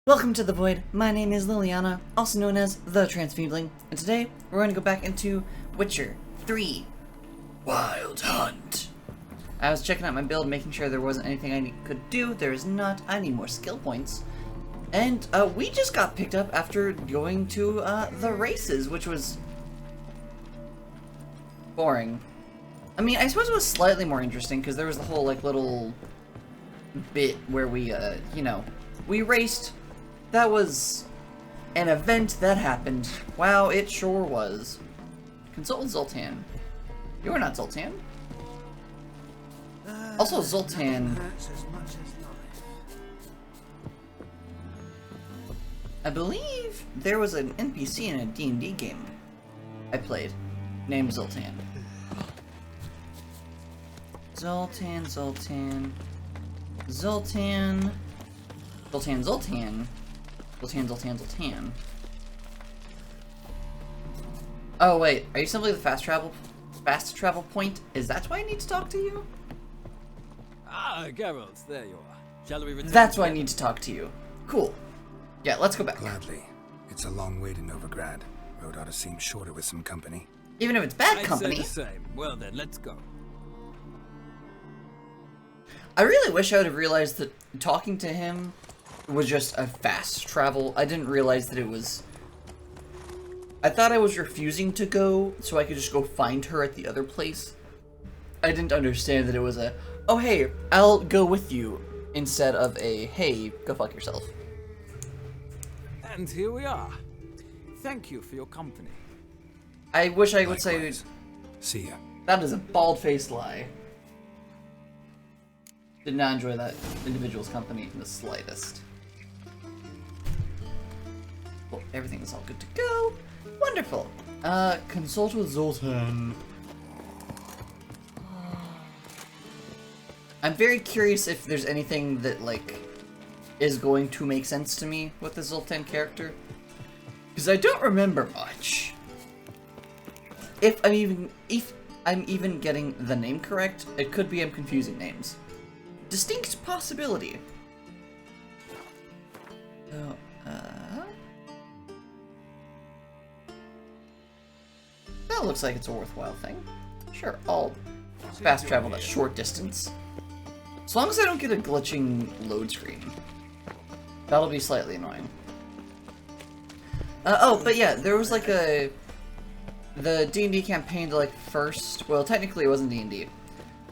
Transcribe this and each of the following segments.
Welcome to the Void. My name is Liliana, also known as the Transfeebling, and today we're going to go back into Witcher 3 Wild Hunt. I was checking out my build, making sure there wasn't anything I could do. There is not. I need more skill points. And we just got picked up after going to the races, which was boring. I mean, I suppose it was slightly more interesting because there was the whole like little bit where we, we raced. That was an event that happened. Wow, it sure was. Consult with Zoltan. You are not Zoltan. Also, Zoltan. I believe there was an NPC in a D&D game I played named Zoltan. Zoltan. Oh wait, are you simply the fast travel point? Is that why I need to talk to you? Ah, Geralt, there you are. Shall we return? That's why I need to talk to you. Cool. Yeah, let's go back. Gladly. It's a long way to Novigrad. Road ought to seem shorter with some company. Even if it's bad company. I'd say the same. Well then, let's go. I really wish I would have realized that talking to him was just a fast travel. I didn't realize that it was... I thought I was refusing to go so I could just go find her at the other place. I didn't understand that it was a, oh hey, I'll go with you, instead of a, hey, go fuck yourself. And here we are. Thank you for your company. I wish I would say... Likewise. See ya. That is a bald-faced lie. Did not enjoy that individual's company in the slightest. Well, everything is all good to go. Wonderful. Consult with Zoltan. I'm very curious if there's anything that, like, is going to make sense to me with the Zoltan character. Because I don't remember much. If I'm even getting the name correct, it could be I'm confusing names. Distinct possibility. So, that looks like it's a worthwhile thing. Sure, I'll fast travel that short distance. As long as I don't get a glitching load screen. That'll be slightly annoying. Oh, but yeah, there was like the D&D campaign, like first, well, technically it wasn't D&D,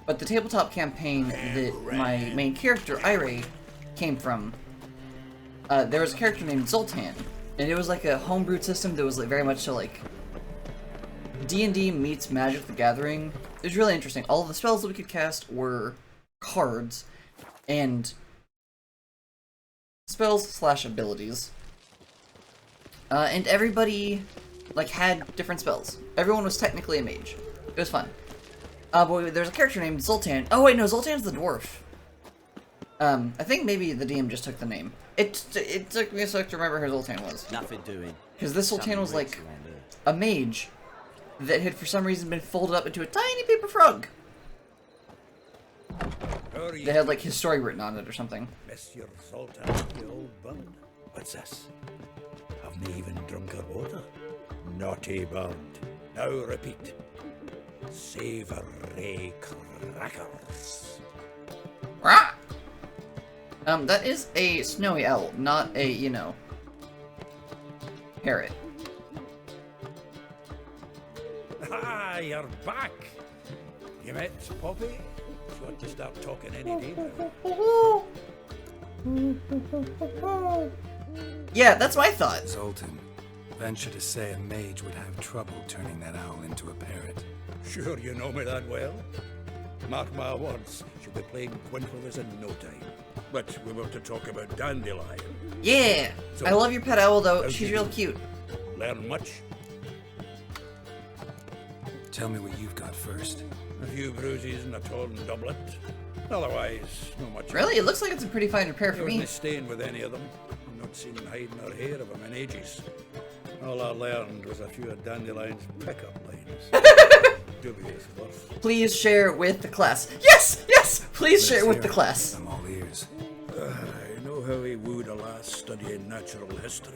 but the tabletop campaign that my main character, Ire, came from, there was a character named Zoltan, and it was like a homebrewed system that was like very much so like D&D meets Magic the Gathering. It was really interesting. All of the spells that we could cast were cards, and spells/abilities. And everybody, like, had different spells. Everyone was technically a mage. It was fun. But there's a character named Zoltan. Oh wait, no, Zoltan's the dwarf. I think maybe the DM just took the name. It took me a sec to remember who Zoltan was. Nothing doing. Because this Zoltan was like a mage that had for some reason been folded up into a tiny paper frog. They had like his story written on it or something. Monsieur Zoltan, the old bund. What's this? Have me even drunk her water? Naughty bird. Now repeat. Savory crackers. Rah! That is a snowy owl, not a, parrot. Ah, you're back. You met Poppy? She ought to start talking any day now. Yeah, that's what I thought. Zoltan. Venture to say a mage would have trouble turning that owl into a parrot. Sure you know me that well? Mark my words, she'll be playing Quint with us in no time. But we were to talk about Dandelion. Yeah! So, I love your pet owl, though. how's She's you real doing? cute. Learn much? Tell me what you've got first. A few bruises and a torn doublet. Otherwise, not much. Really? It looks like it's a pretty fine repair There for wasn't me. a stain with any of them. I've not seen them hiding or hair of them in ages. All I learned was a few of Dandelion's pickup lines. Dubious worth. Please share with the class. Yes! Yes! Please share with the class. I'm all ears. I know how he wooed a lass studying natural history.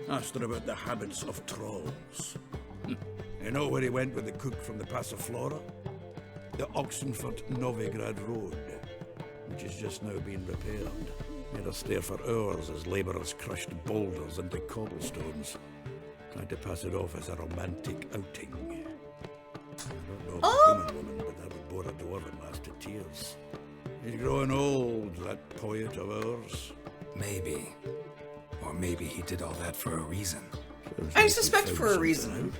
Asked her about the habits of trolls. You know where he went with the cook from the Passiflora? The Oxenford-Novigrad Road, which is just now being repaired. Made us stare for hours as labourers crushed boulders into cobblestones, trying to pass it off as a romantic outing. I don't know the human woman, but that would bore a dwarven lass to tears. He's growing old, that poet of ours. Maybe. Or maybe he did all that for a reason. I suspect for a reason.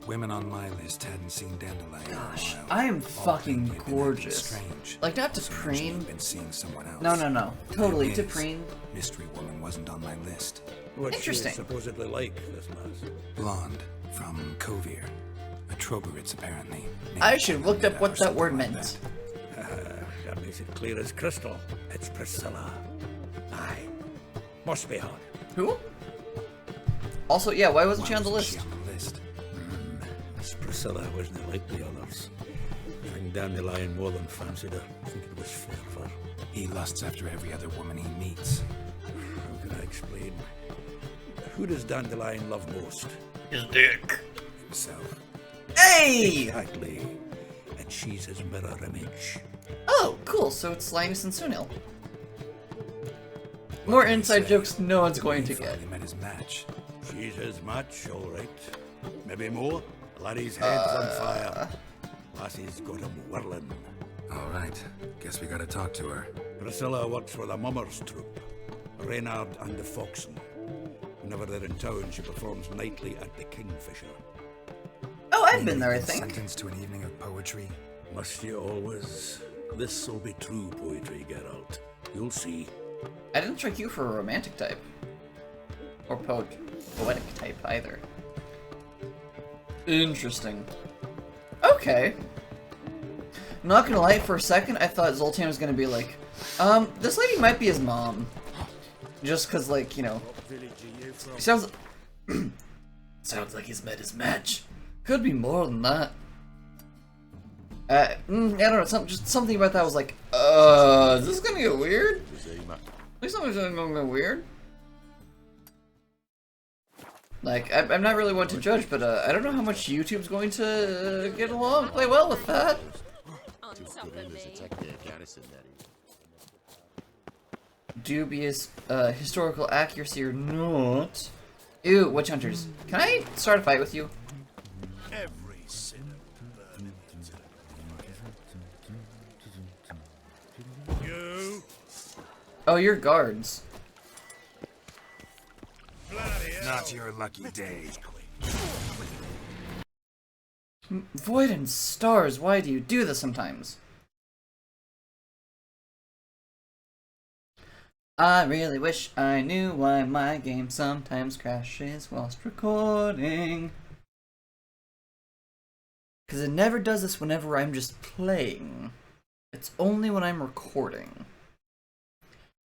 Women on my list hadn't seen Dandelion. Gosh, in a while. I am All fucking thinking they'd been acting gorgeous. Strange. Like, not to So preen. you've been seeing someone else. No. Totally, Thing to is, preen. Mystery woman wasn't on my list. What's she Interesting. supposedly like, this lass? Blonde, from Kovir. A Troberitz, apparently. I should have looked up what that Something word like meant. That makes it clear as crystal. It's Priscilla. Aye. Must be her. Who? Also, yeah, why Why wasn't she on the wasn't list? she on the list? This Priscilla wasn't like the others. I think Dandelion more than fancied her. I think it was fervour. He lusts after every other woman he meets. How can I explain? Who does Dandelion love most? His dick. Himself. Hey! Exactly. And she's his mirror image. Oh, cool, so it's Linus and Sunil. More can you inside say? jokes no one's going He to get. Uh, finally met his match. She's his match, all right. Maybe more. Laddie's head's on fire. Lassie's got him whirling. All right. Guess we gotta talk to her. Priscilla works for the Mummers troupe, Reynard and the Foxen. Whenever they're in town, she performs nightly at the Kingfisher. Oh, I've been there, I Been think. Sentenced to an evening of poetry. Must you always? This'll be true poetry, Geralt. You'll see. I didn't strike you for a romantic type. Or poetic type, either. Interesting. Okay. Not gonna lie, for a second I thought Zoltan was gonna be like, this lady might be his mom. Just cause, like, you know, he sounds sounds like he's met his match. Could be more than that. I don't know, just something about that was like, is this gonna get weird? Please don't say something gonna get weird. Like, I'm not really one to judge, but I don't know how much YouTube's going to get along, play well with that. Dubious historical accuracy or not. Ew, witch hunters. Can I start a fight with you? Every sinner burning. You Oh, you're guards. bloody hell. Not your lucky day. Void and stars, why do you do this sometimes? I really wish I knew why my game sometimes crashes whilst recording. Because it never does this whenever I'm just playing. It's only when I'm recording.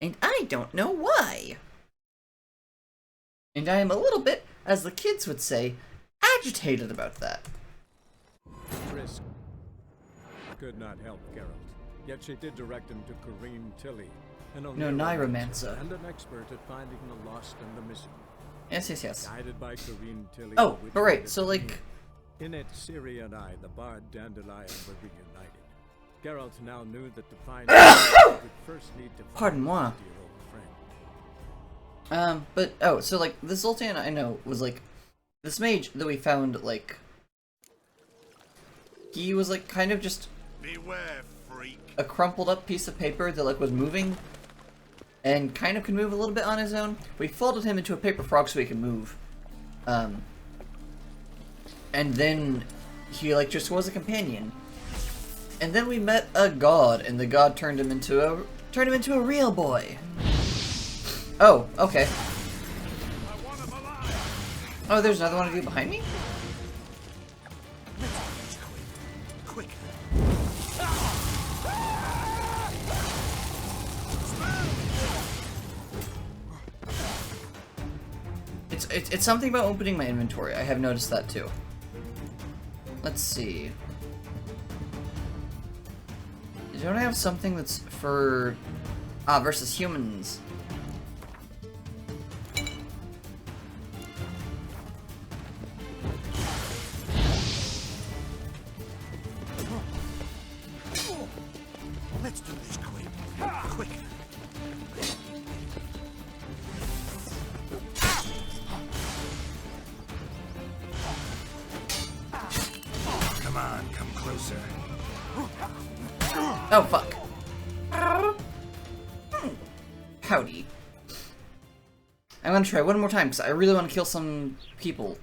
And I don't know why. And I am a little bit, as the kids would say, agitated about that. Risk could not help Geralt, yet she did direct him to Corrine Tilly, an Nyromancer. and an expert at finding the lost and the missing. Yes. Guided by Corrine Tilly. Oh, which but right, made so it like, in it, Ciri and I, the bard Dandelion, were reunited. Geralt now knew that to find would first need to find Pardon-moi. his dear old friend. but, so like, the Zoltan I know was like, this mage that we found, like, he was like kind of just Beware, freak. a crumpled up piece of paper that like was moving and kind of could move a little bit on his own. We folded him into a paper frog so he could move. And then he like just was a companion. And then we met a god, and the god turned him into a real boy. Oh, okay. Oh, there's another one of you behind me? Quick. It's something about opening my inventory. I have noticed that too. Let's see. Don't I have something that's for Versus humans. Let's do this quick. Quick. Come on, come closer. Oh, fuck. Howdy. I'm gonna try one more time, because I really want to kill some people.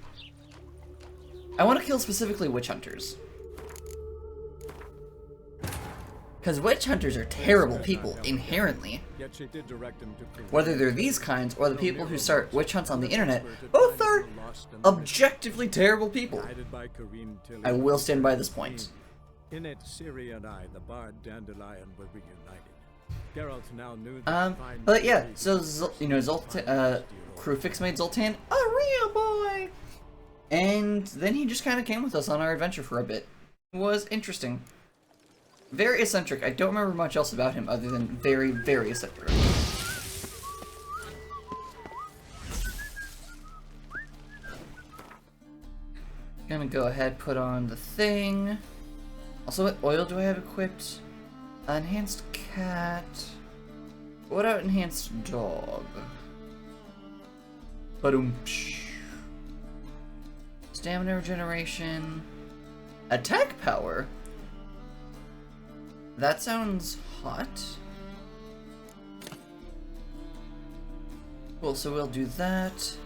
I want to kill specifically witch hunters. Because witch hunters are terrible people, inherently. Yet she did direct him to prevent Whether they're these kinds, or the people who start witch hunts on the internet, both are objectively terrible people. guided by Kareem Tilly. I will stand by this point. In it, Ciri and I, the bard Dandelion, were reunited. Geralt now knew that But yeah, so, you know, Krufix made Zoltan a real boy! And then he just kind of came with us on our adventure for a bit. It was interesting. Very eccentric. I don't remember much else about him other than very, very eccentric. Gonna go ahead, put on the thing. Also, what oil do I have equipped? Enhanced cat. What about enhanced dog? Ba-doom-psh. Stamina regeneration. Attack power? That sounds hot. Cool, so we'll do that.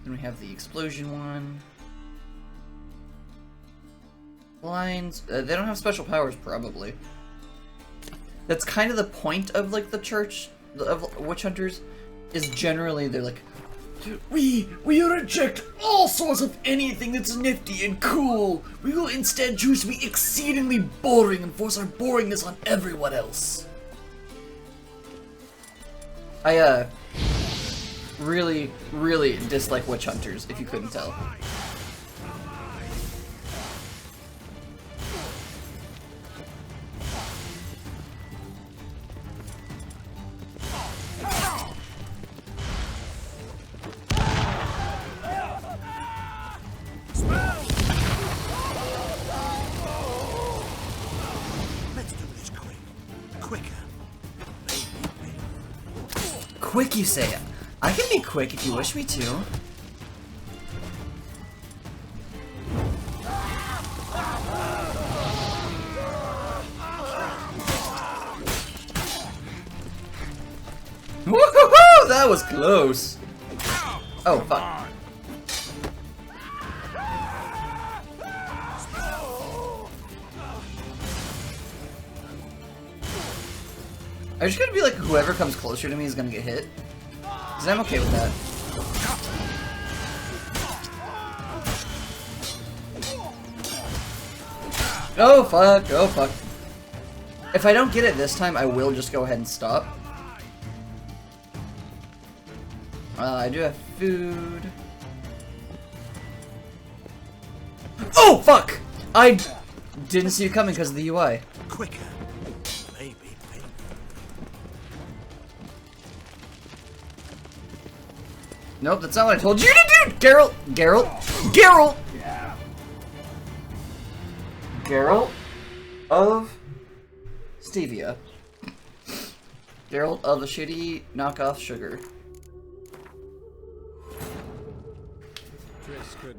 Then we have the explosion one. Blinds. They don't have special powers, probably. That's kind of the point of, like, the church of witch hunters. Is generally, they're like, We reject all sorts of anything that's nifty and cool. We will instead choose to be exceedingly boring and force our boringness on everyone else. I, really, really dislike witch hunters, if you couldn't tell. Quick, you say? I can be quick if you wish me to. Woohoo! That was close. Oh, fuck. I'm just gonna be like, whoever comes closer to me is gonna get hit. Because I'm okay with that. Oh fuck, oh fuck. If I don't get it this time, I will just go ahead and stop. I do have food. Oh fuck! I didn't see you coming because of the UI. Quicker. Maybe. Nope, that's not what I told you to do! Geralt of Stevia. Geralt of the shitty knockoff sugar.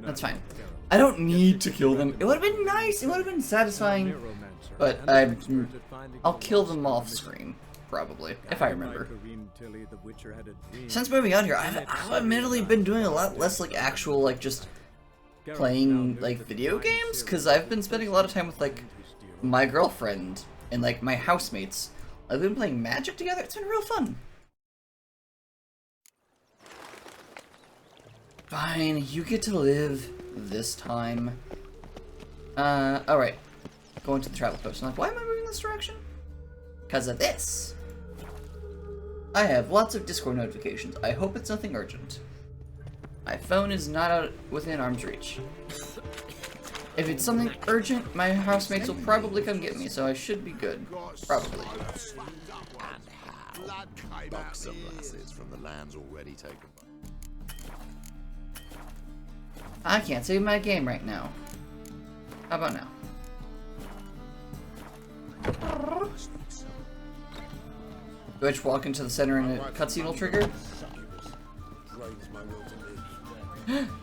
That's fine. I don't need to kill them. It would have been nice, it would have been satisfying, but I'll kill them off screen, probably, if I remember. Since moving out here, I've admittedly been doing a lot less, like, actual, like, just playing, like, video games, because I've been spending a lot of time with, like, my girlfriend and, like, my housemates. I've been playing Magic together. It's been real fun. Fine, you get to live this time. Alright. Going to the travel post. I'm like, why am I moving this direction? Because of this. I have lots of Discord notifications. I hope it's nothing urgent. My phone is not out within arm's reach. If it's something urgent, my housemates will probably come get me, so I should be good. Probably. Bucks and lasses from the lands already taken by. I can't save my game right now. How about now? Do I just walk into the center and a cutscene will trigger?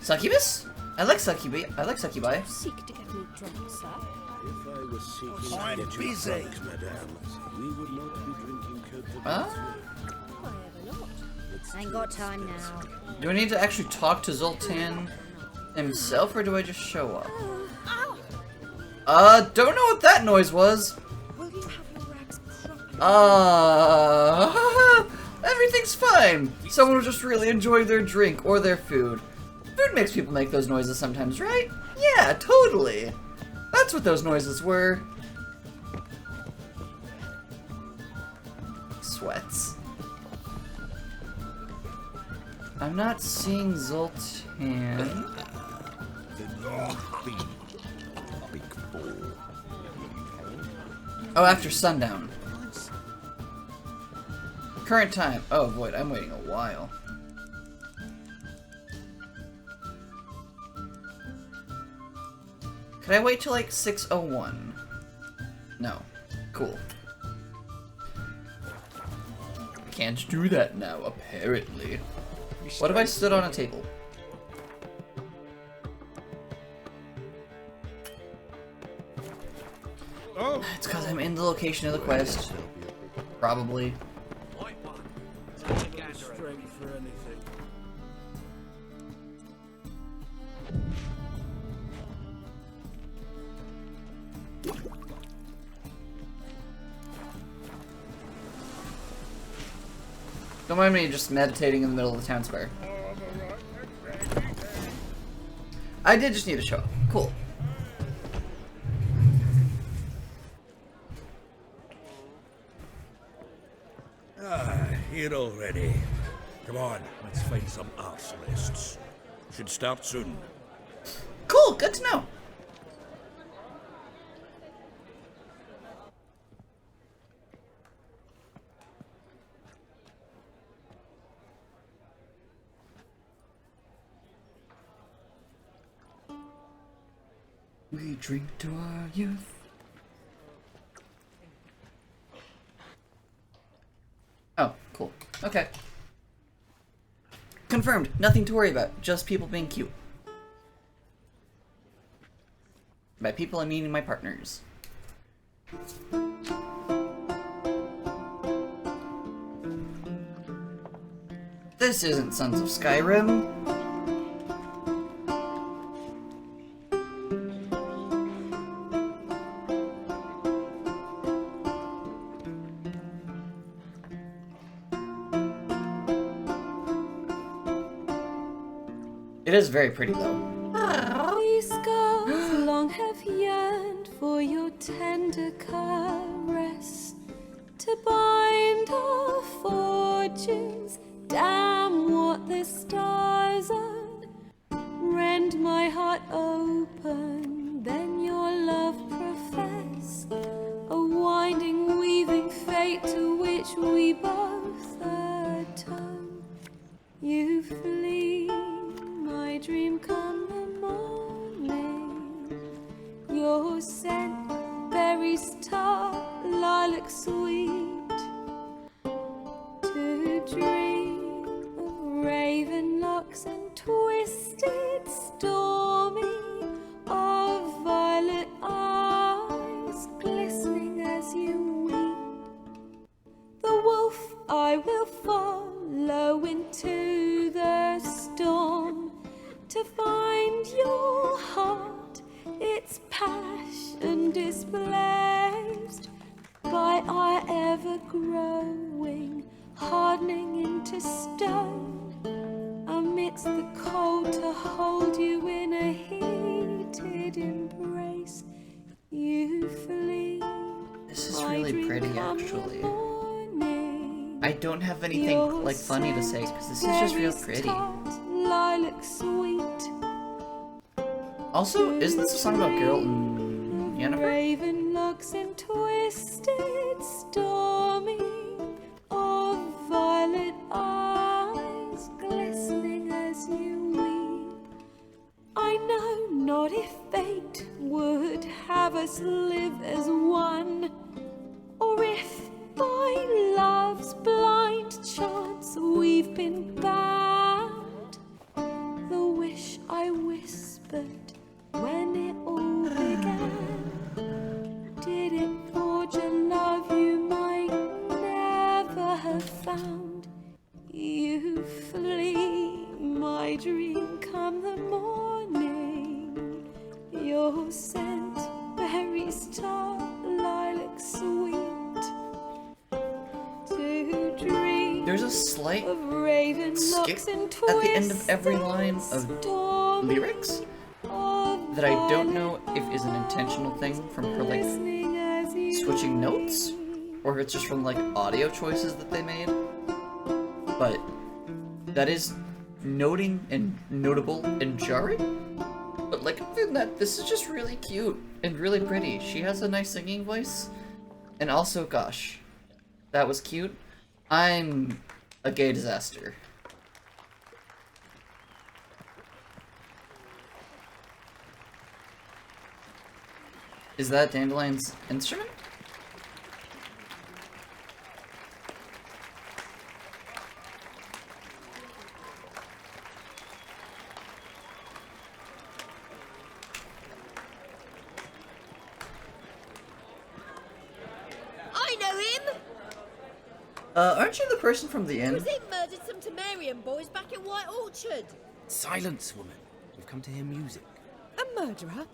Succubus? I like succubi. I like succubi. Seek to get me drunk, sir. If I was seeking I'm to get you busy. drunk, madame, we would not be drinking Cote de Huh? Why ever not? Ain't got time now. Do I need to actually talk to Zoltan himself, or do I just show up? Don't know what that noise was. Will you have your rags properly? Everything's fine. Someone was just really enjoying their drink or their food. Food makes people make those noises sometimes, right? Yeah, totally. That's what those noises were. Sweats. I'm not seeing Zoltan. Oh, after sundown. Current time. Oh, void. I'm waiting a while. Could I wait till like 6:01? No. Cool. Can't do that now, apparently. What if I stood on a table? Oh, It's because I'm in the location of the quest. Probably. strength for anything. Don't mind me just meditating in the middle of the town square. I did just need to show up. Cool. here already. Come on, let's find some arse lists. Should start soon. Cool, good to know. We drink to our youth. Oh, cool. Okay. Confirmed. Nothing to worry about. Just people being cute. By people, I mean my partners. This isn't Sons of Skyrim. It is very pretty, though. These scars long have yearned for your tender caress, to bind our fortunes. Damn what the stars are. Rend my heart open, then your love profess. A winding, weaving fate to which we both atone. You flee. My dream come the morning. Your scent, berries tart, lilac sweet. To dream of raven locks and twisted stormy, of violet eyes glistening as you weep. The wolf I will follow into the storm, to find your heart, its passion displaced by our ever-growing, hardening into stone, amidst the cold to hold you in a heated embrace. You flee. This is really pretty, actually. I don't have anything like funny to say because this is just real pretty. Lilac sweet. Also, isn't this a song about Geralt and Yennefer? Raven locks and twisted, stormy, of violet eyes glistening as you weep. I know not if fate would have us live as one, or if by love's blind chance we've been bound. The wish I whispered when it all began, did it forge a love you might never have found? You flee my dream come the morning, your scent berry star lilac sweet, to dream There's a slight of raven skip locks and at the end of every line of lyrics that I don't know if is an intentional thing from her, like, switching notes, or if it's just from, like, audio choices that they made. But that is noting and notable and jarring. But, like, other than that, this is just really cute and really pretty. She has a nice singing voice. And also, gosh, that was cute. I'm a gay disaster. Is that Dandelion's instrument? I know him! Aren't you the person from the inn? Was he murdered some Temerian boys back in White Orchard? Silence, woman. We've come to hear music. A murderer?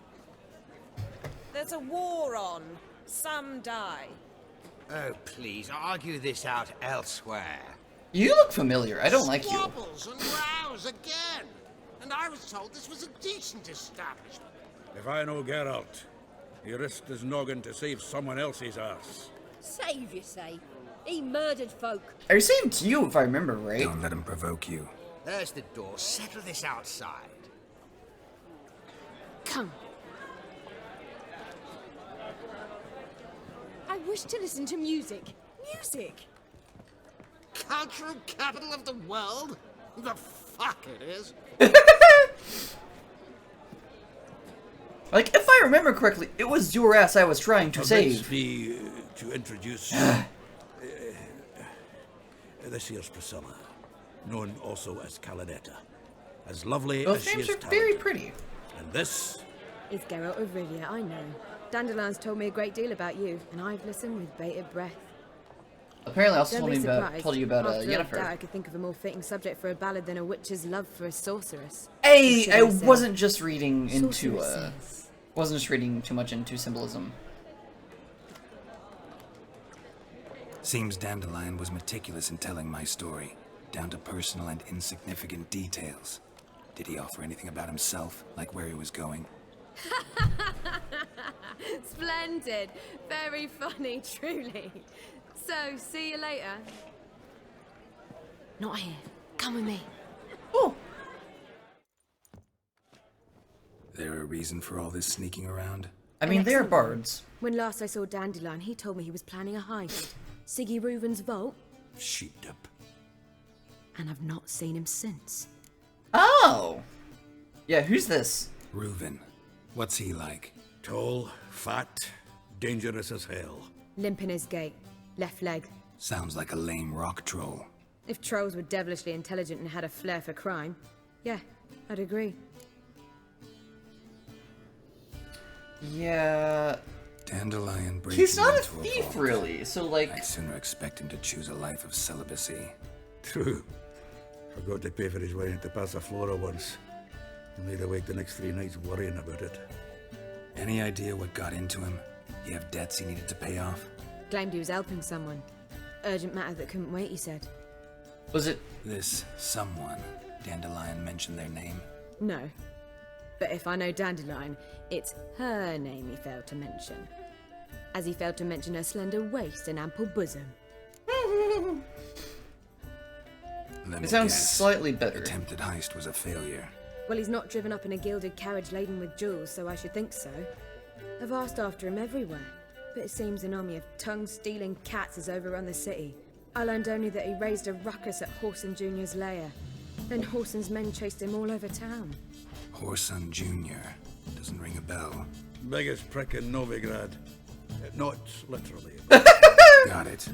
There's a war on. Some die. Oh, please, argue this out elsewhere. You look familiar. I don't like you. Squabbles and rows again. And I was told this was a decent establishment. If I know Geralt, he risked his noggin to save someone else's ass. Save, you say? He murdered folk. I was saying to you, if I remember right. Don't let him provoke you. There's the door. Settle this outside. Come. I wish to listen to music. Music! Cultural capital of the world? The fuck it is. Like, if I remember correctly, it was your ass I was trying to Permits save. me to introduce this here's Priscilla, known also as Calinetta. As lovely Both as she names is are very talented. pretty. And this It's Geralt of Rivia, I know. Dandelion's told me a great deal about you, and I've listened with bated breath. Apparently, I also Don't be surprised. told you about After a doubt, Yennefer. I could think of a more fitting subject for a ballad than a witch's love for a sorceress. Hey, I Or should say, wasn't just reading into sorceresses. wasn't just reading too much into symbolism. Seems Dandelion was meticulous in telling my story, down to personal and insignificant details. Did he offer anything about himself, like where he was going? Splendid. Very funny, truly. So, see you later. Not here. Come with me. Oh, There a reason for all this sneaking around? I mean, they're excellent bards. When last I saw Dandelion, he told me he was planning a heist. Siggy Reuven's vault, sheeped up. and I've not seen him since. Oh! Yeah, who's this? Reuven. What's he like? Tall, fat, dangerous as hell. Limp in his gait, left leg. Sounds like a lame rock troll. If trolls were devilishly intelligent and had a flair for crime, yeah, I'd agree. Yeah, Dandelion breaking he's not a into thief, vault. really. So, like, I'd sooner expect him to choose a life of celibacy. True. Forgot to pay for his way into Passaflora once. And made awake the next 3 nights worrying about it. Any idea what got into him? He have debts he needed to pay off? Claimed he was helping someone. Urgent matter that couldn't wait, he said. was it? This someone, Dandelion mentioned their name? No. But if I know Dandelion, it's her name he failed to mention. As he failed to mention her slender waist and ample bosom. Let me It sounds guess. slightly better. Attempted heist was a failure. Well, he's not driven up in a gilded carriage laden with jewels, so I should think so. I've asked after him everywhere, but it seems an army of tongue-stealing cats has overrun the city. I learned only that he raised a ruckus at Whoreson Jr.'s lair. Then Whoreson's men chased him all over town. Whoreson Jr. Doesn't ring a bell. Biggest prick in Novigrad. Not literally. Got it.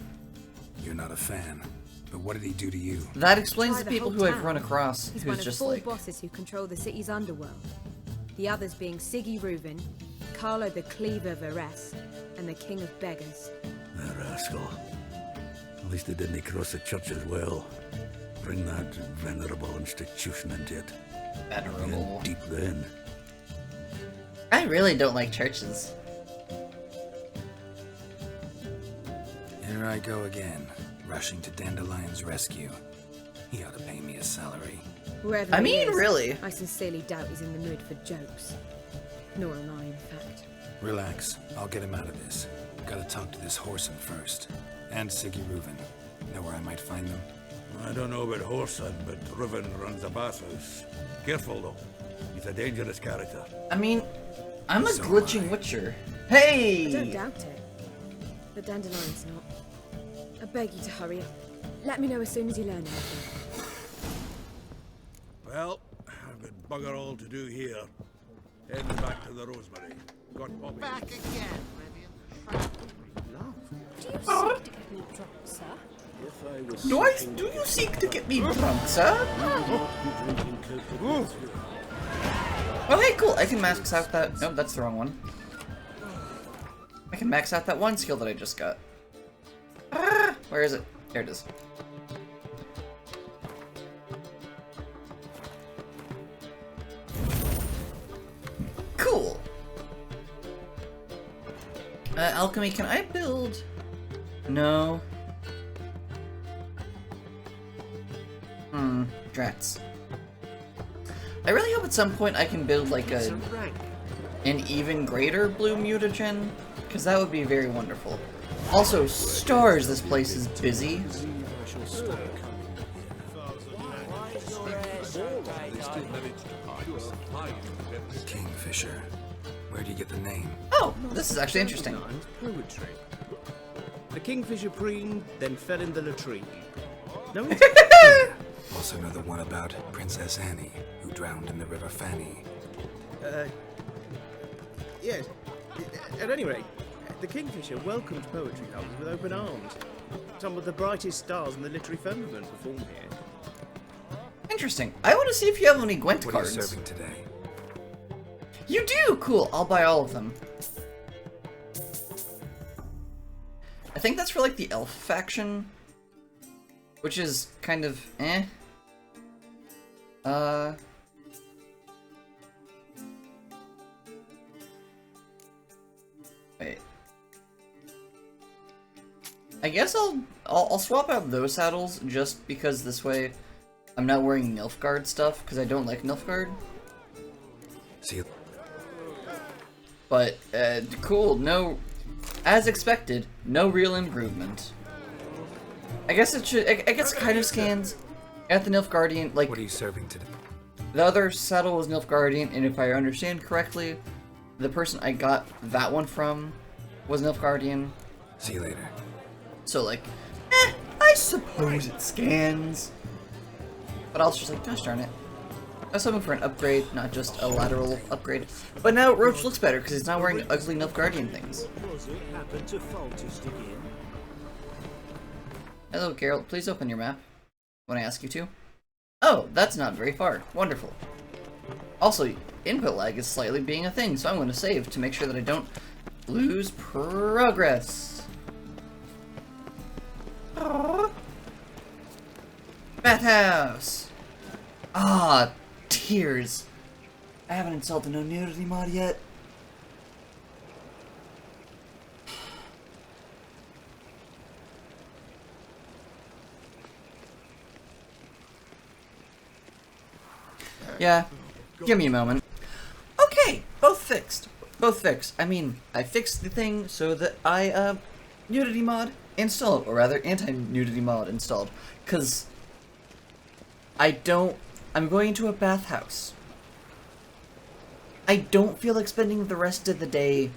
You're not a fan. But what did he do to you? That explains Try the the people whole who I've town. run across He's who's one of just 4 like... bosses who control the city's underworld. The others being Siggy Reuven, Carlo the Cleaver Varese, and the King of Beggars. The rascal. At least they didn't cross the church as well. Bring that venerable institution into it. Venerable. Deep then. I really don't like churches. Here I go again, rushing to Dandelion's rescue. He ought to pay me a salary. Wherever I he mean, is, really. I sincerely doubt he's in the mood for jokes. Nor am I, in fact. Relax, I'll get him out of this. Gotta talk to this Whoreson first. And Siggy Reuven. Know where I might find them? I don't know about Whoreson, but Reuven runs a bathhouse. Careful though. He's a dangerous character. I mean, I'm a So glitching am I. witcher. I don't Hey! doubt it. But Dandelion's not. I beg you to hurry up. Let me know as soon as you learn anything. Well, I've got bugger all to do here. Heading back to the Rosemary. Got Bobby. Back again, Vivian. Love. Do you seek to get me drunk, sir? Do you seek to get me drunk, sir? Oh, hey, cool. I can max out that... Nope, that's the wrong one. I can max out that one skill that I just got. Ah, where is it? There it is. Cool. Alchemy, can I build... No. Drats. I really hope at some point I can build like an even greater blue mutagen, because that would be very wonderful. Also, stars, this place is busy. Kingfisher. Where do you get the name? Oh, this is actually interesting. Poetry. The kingfisher preened, then fell in the latrine. No, Also know the one about Princess Annie, who drowned in the River Fanny. yes. At any rate, the kingfisher welcomed poetry lovers with open arms. Some of the brightest stars in the literary firmament perform here. Interesting. I want to see if you have any Gwent What are you cards. serving today? You do? Cool. I'll buy all of them. I think that's for like the elf faction, which is kind of eh. Wait. I guess I'll swap out those saddles just because this way I'm not wearing Nilfgaard stuff because I don't like Nilfgaard. See you. But cool. No, as expected, no real improvement. I guess it should. I guess it kind of scans at the Nilfgaardian. Like, What are you serving today? the other saddle was Nilfgaardian, and if I understand correctly, the person I got that one from was Nilfgaardian. See you later. So like, I suppose it scans. But I was just like, gosh darn it. I was hoping for an upgrade, not just a lateral upgrade. But now Roach looks better because he's not wearing ugly Nilfgaardian things. Hello, Geralt. Please open your map when I ask you to. Oh, that's not very far. Wonderful. Also, input lag is slightly being a thing, so I'm going to save to make sure that I don't lose progress. Bathhouse! Ah, tears. I haven't installed the no nudity mod yet. Yeah, give me a moment. Okay, both fixed. Both fixed. I mean, I fixed the thing so that I, nudity mod installed, or rather, anti-nudity mod installed. Because I'm going into a bathhouse. I don't feel like spending the rest of the day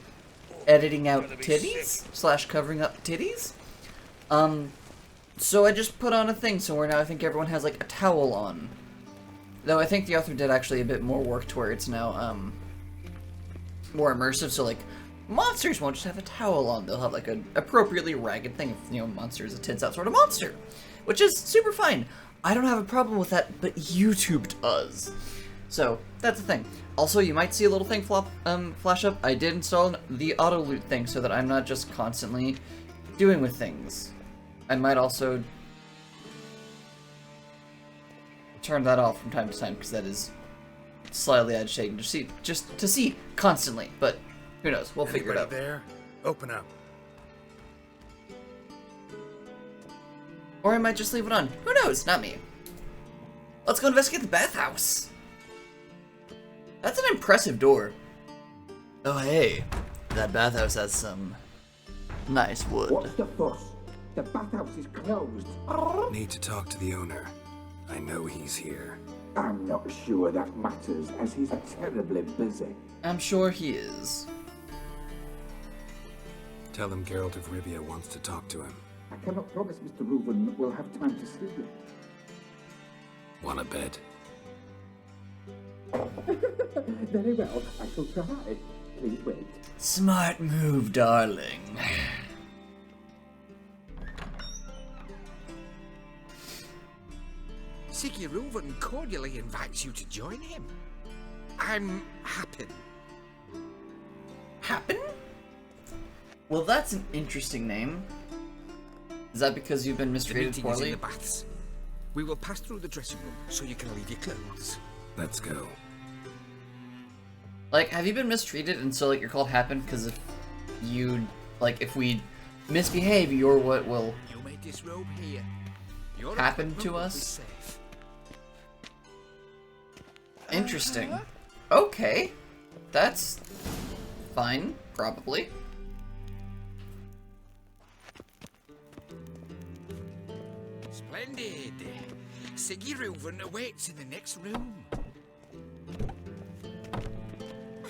editing out titties / covering up titties. So I just put on a thing somewhere now. I think everyone has like a towel on. Though I think the author did actually a bit more work to where it's now more immersive. So like monsters won't just have a towel on. They'll have like an appropriately ragged thing. If, you know, monster is a tits out sort of monster, which is super fine. I don't have a problem with that, but YouTube does. So that's the thing. Also, you might see a little thing flash up. I did install the auto loot thing so that I'm not just constantly doing with things. I might also turn that off from time to time because that is slightly agitating to see constantly. But who knows? We'll figure it out. There? Open up. Or I might just leave it on. Who knows? Not me. Let's go investigate the bathhouse. That's an impressive door. Oh hey, that bathhouse has some nice wood. What's the fuss? The bathhouse is closed. Need to talk to the owner. I know he's here. I'm not sure that matters, as he's terribly busy. I'm sure he is. Tell him Geralt of Rivia wants to talk to him. I cannot promise Mr. Reuven will have time to see you. Wanna bet? Very well, I shall try. Please wait. Smart move, darling. Siggy Reuven cordially invites you to join him. I'm Happen. Happen? Well, that's an interesting name. Is that because you've been mistreated The meeting is in poorly? the baths. We will pass through the dressing room so you can leave your clothes. Let's go. Like, have you been mistreated and so, like, you're called Happen? Because if you, like, if we misbehave, you're what will You made this robe here. Your happen equipment to will be us? safe. Interesting. Okay. That's fine, probably. Splendid. Siggy Reuven awaits in the next room.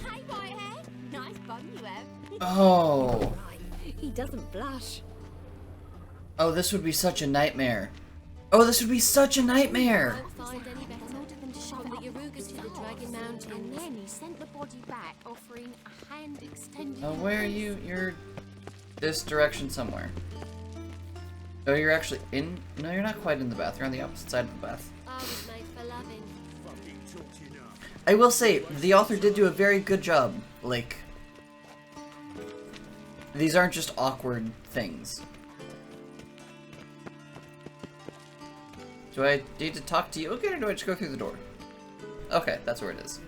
Hi, Whitehair. Nice bum you have. Oh. He doesn't blush. Oh, this would be such a nightmare. Oh, this would be such a nightmare. Won't find any better than to show the Yarugas to the Dragon Mountain. And then he sent the body back, offering a hand extended. Oh, where are you? You're this direction somewhere. Oh, you're actually in? No, you're not quite in the bath. You're on the opposite side of the bath. I was made for loving. I will say, the author did do a very good job. Like, these aren't just awkward things. Do I need to talk to you again, or do I just go through the door? Okay, that's where it is.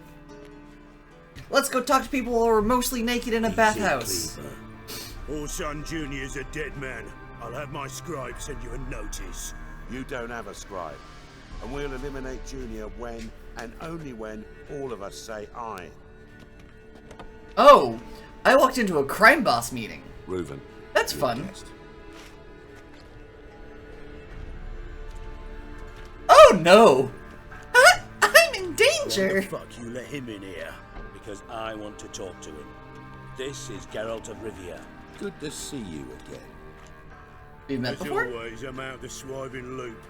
Let's go talk to people who are mostly naked in a bathhouse. Orson Jr.'s a dead man. I'll have my scribe send you a notice. You don't have a scribe. And we'll eliminate Junior when, and only when, all of us say aye. Oh! I walked into a crime boss meeting. Reuven. That's fun. Oh no! I'm in danger! Why the fuck you let him in here? Because I want to talk to him. This is Geralt of Rivia. Good to see you again. We've met As before? always, I'm out the swiving loop.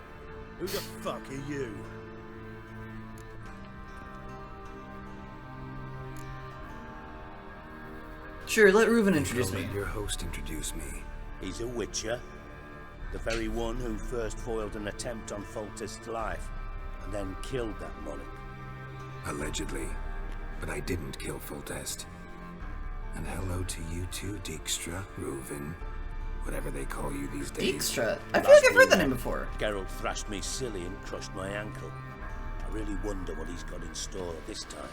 Who the fuck are you? Sure, let Reuven introduce me. Let your host introduce me. He's a witcher. The very one who first foiled an attempt on Foltest's life, and then killed that monarch. Allegedly. But I didn't kill Foltest. And hello to you too, Dijkstra, Reuven, whatever they call you these days. Dijkstra? I feel like I've heard that name before. Geralt thrashed me silly and crushed my ankle. I really wonder what he's got in store this time.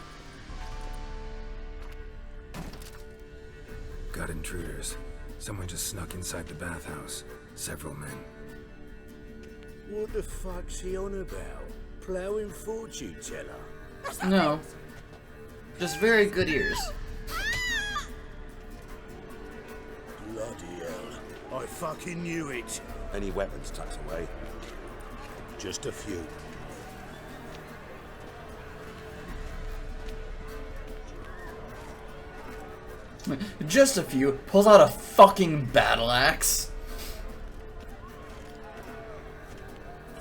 Got intruders. Someone just snuck inside the bathhouse. Several men. What the fuck's he on about? Plowing fortune teller? No. Just very good ears. Bloody hell. I fucking knew it. Any weapons tucked away? Just a few. Just a few. Pulls out a fucking battle axe.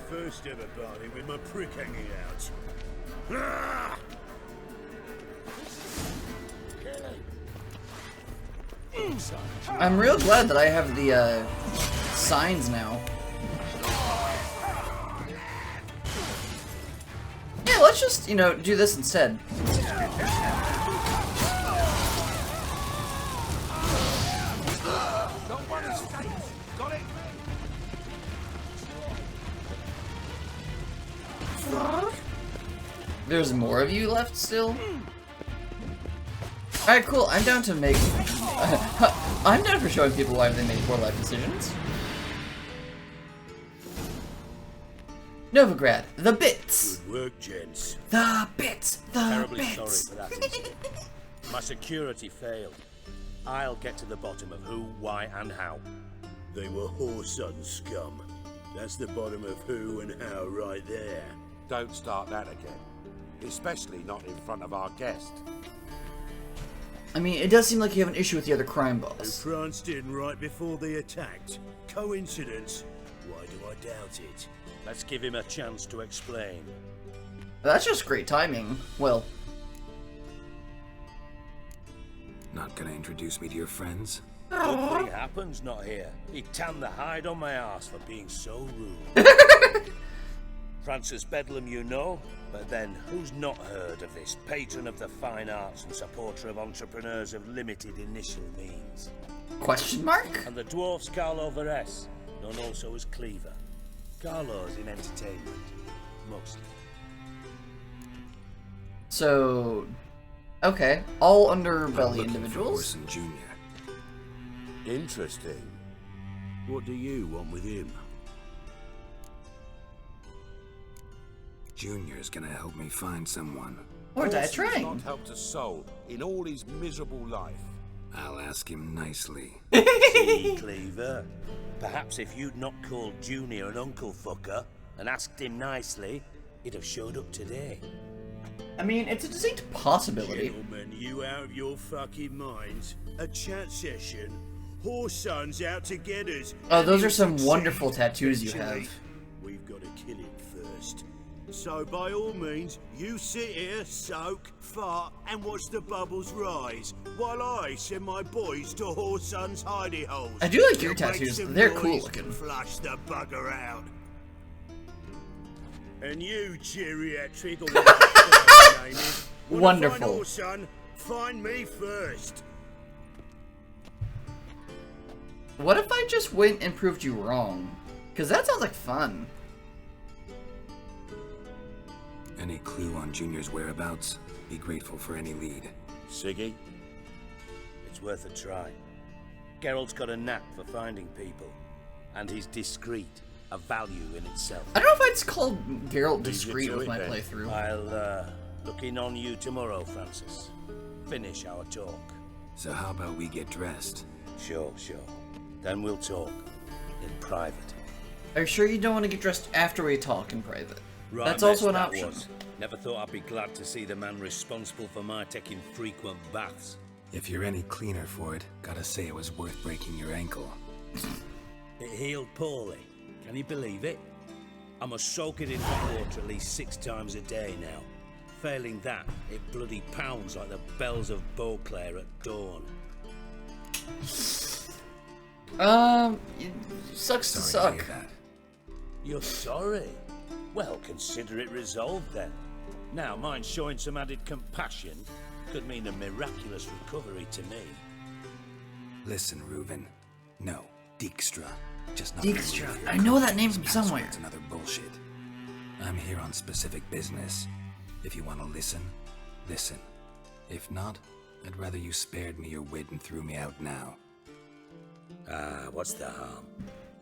First ever party with my prick hanging out. Ah! I'm real glad that I have the signs now. Yeah, let's just, you know, do this instead. There's more of you left still? Alright, cool. I'm down to make... I'm down for showing people why they make poor life decisions. Novigrad, the bits! Good work, gents. The bits! The Terribly bits! sorry for that incident. My security failed. I'll get to the bottom of who, why, and how. They were whoreson scum. That's the bottom of who and how right there. Don't start that again. Especially not in front of our guest. I mean, it does seem like you have an issue with the other crime They boss. pranced in right before they attacked. Coincidence? Why do I doubt it? Let's give him a chance to explain. That's just great timing. Well... Not gonna introduce me to your friends? Good thing happens not here. He tanned the hide on my ass for being so rude. Francis Bedlam, you know, but then who's not heard of this patron of the fine arts and supporter of entrepreneurs of limited initial means? Question mark? And the dwarf's Carlo Veres, known also as Cleaver. Carlo's in entertainment, mostly. So... Okay, all underbelly I'm looking individuals. For Orson Jr. Interesting. What do you want with him? Junior's gonna help me find someone. Or die Orson's trying. not helped a soul in all his miserable life. I'll ask him nicely. See, Cleaver? Perhaps if you'd not called Junior an uncle fucker and asked him nicely, he'd have showed up today. I mean, it's a distinct possibility. Gentlemen, you out of your fucking minds? A chat session? Whoreson's out to get us. Oh, and those he'll are some succeed wonderful tattoos you eventually. have. We've got to kill him first. So by all means, you sit here, soak, fart, and watch the bubbles rise, while I send my boys to Whoreson's hidey holes. I do like your to make tattoos. some They're cool noise looking. and flush the bugger out. And you, geriatric, or whatever your name is, wanna Wonderful. Find Whoreson, find me first. What if I just went and proved you wrong? Because that sounds like fun. Any clue on Junior's whereabouts? Be grateful for any lead. Siggy? It's worth a try. Geralt's got a knack for finding people, and he's discreet, a value in itself. I don't know if I'd call Geralt Leave you discreet to with it my then. playthrough. I'll, look in on you tomorrow, Francis. Finish our talk. So how about we get dressed? Sure. Then we'll talk. In private. Are you sure you don't want to get dressed after we talk in private? Right, That's also an that option. was. Never thought I'd be glad to see the man responsible for my taking frequent baths. If you're any cleaner for it, gotta say it was worth breaking your ankle. It healed poorly. Can you believe it? I must soak it in hot water at least 6 times a day now. Failing that, it bloody pounds like the bells of Beauclair at dawn. It sucks to Sorry to suck. hear that. You're sorry? Well, consider it resolved then. Now, mind showing some added compassion could mean a miraculous recovery to me. Listen, Reuven. No, Dijkstra. Just not Dijkstra. believe your I know that name company's from somewhere. password's another bullshit. I'm here on specific business. If you want to listen, listen. If not, I'd rather you spared me your wit and threw me out now. What's the harm?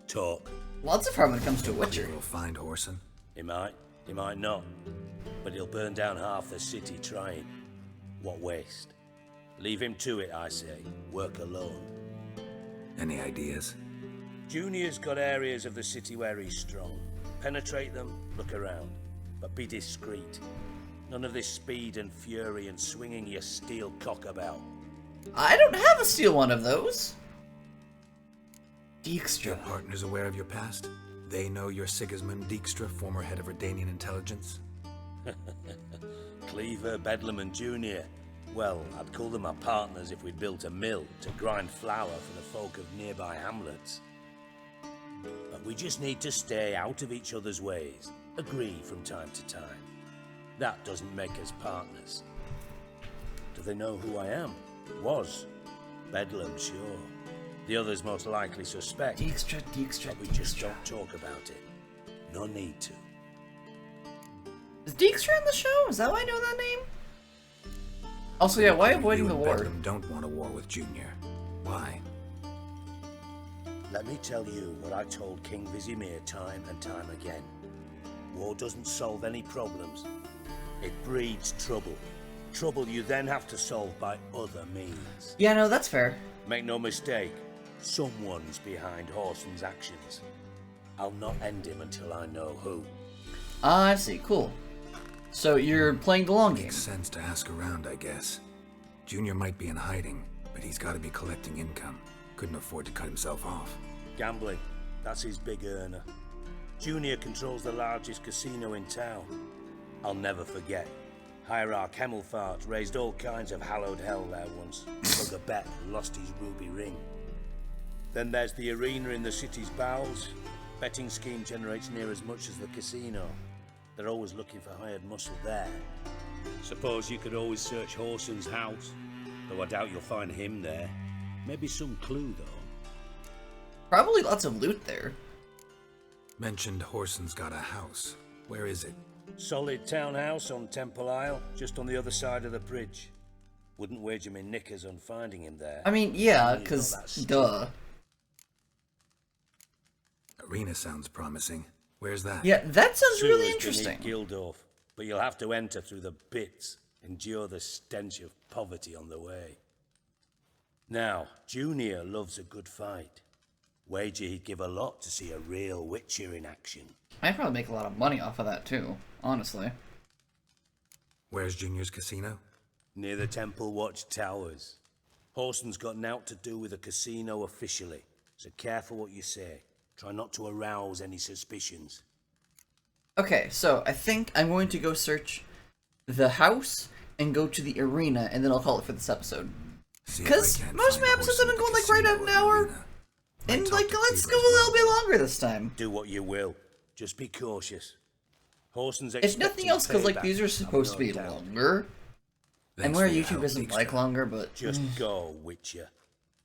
Talk. Lots of harm when it comes to a Witcher. We'll find Whoreson. He might not. But he'll burn down half the city trying. What waste? Leave him to it, I say. Work alone. Any ideas? Junior's got areas of the city where he's strong. Penetrate them, look around. But be discreet. None of this speed and fury and swinging your steel cock about. I don't have a steel one of those. Your Dijkstra. partners aware of your past? They know you're Sigismund Dijkstra, former head of Redanian intelligence? Cleaver, Bedlam, and Junior. Well, I'd call them my partners if we'd built a mill to grind flour for the folk of nearby hamlets. But we just need to stay out of each other's ways, agree from time to time. That doesn't make us partners. Do they know who I am? Was. Bedlam, sure. The others most likely suspect. Dijkstra, but we just don't talk about it. No need to. Is Dijkstra in the show? Is that why I know that name? Also, yeah, why avoiding the war? Bedlam don't want a war with Junior. Why? Let me tell you what I told King Vizimir time and time again. War doesn't solve any problems. It breeds trouble. Trouble you then have to solve by other means. Yeah, no, that's fair. Make no mistake, someone's behind Horson's actions. I'll not end him until I know who. Ah, I see. Cool. So you're playing the long game. Makes sense to ask around, I guess. Junior might be in hiding, but he's got to be collecting income. Couldn't afford to cut himself off. Gambling, that's his big earner. Junior controls the largest casino in town. I'll never forget. Hierarch Hemmelfart raised all kinds of hallowed hell there once. Took a bet and lost his ruby ring. Then there's the arena in the city's bowels. Betting scheme generates near as much as the casino. They're always looking for hired muscle there. Suppose you could always search Horson's house, though I doubt you'll find him there. Maybe some clue, though. Probably lots of loot there. Mentioned Horson's got a house. Where is it? Solid townhouse on Temple Isle, just on the other side of the bridge. Wouldn't wager me knickers on finding him there. I mean, yeah, because, duh. Arena sounds promising. Where's that? Yeah, that sounds really Sewers interesting. beneath Gildorf, but you'll have to enter through the bits, endure the stench of poverty on the way. Now, Junior loves a good fight. Wager he'd give a lot to see a real Witcher in action. I'd probably make a lot of money off of that too, honestly. Where's Junior's casino? Near the Temple Watch Towers. Horson's got naught to do with the casino officially, so careful what you say. Try not to arouse any suspicions. Okay, so I think I'm going to go search the house and go to the arena, and then I'll call it for this episode. Because most of my episodes have been going like right at an hour. And like, let's go a little bit longer this time. Do what you will. Just be cautious. Horson's If nothing else, because like these are supposed to be longer. And where YouTube isn't like longer, but... Just go, Witcher.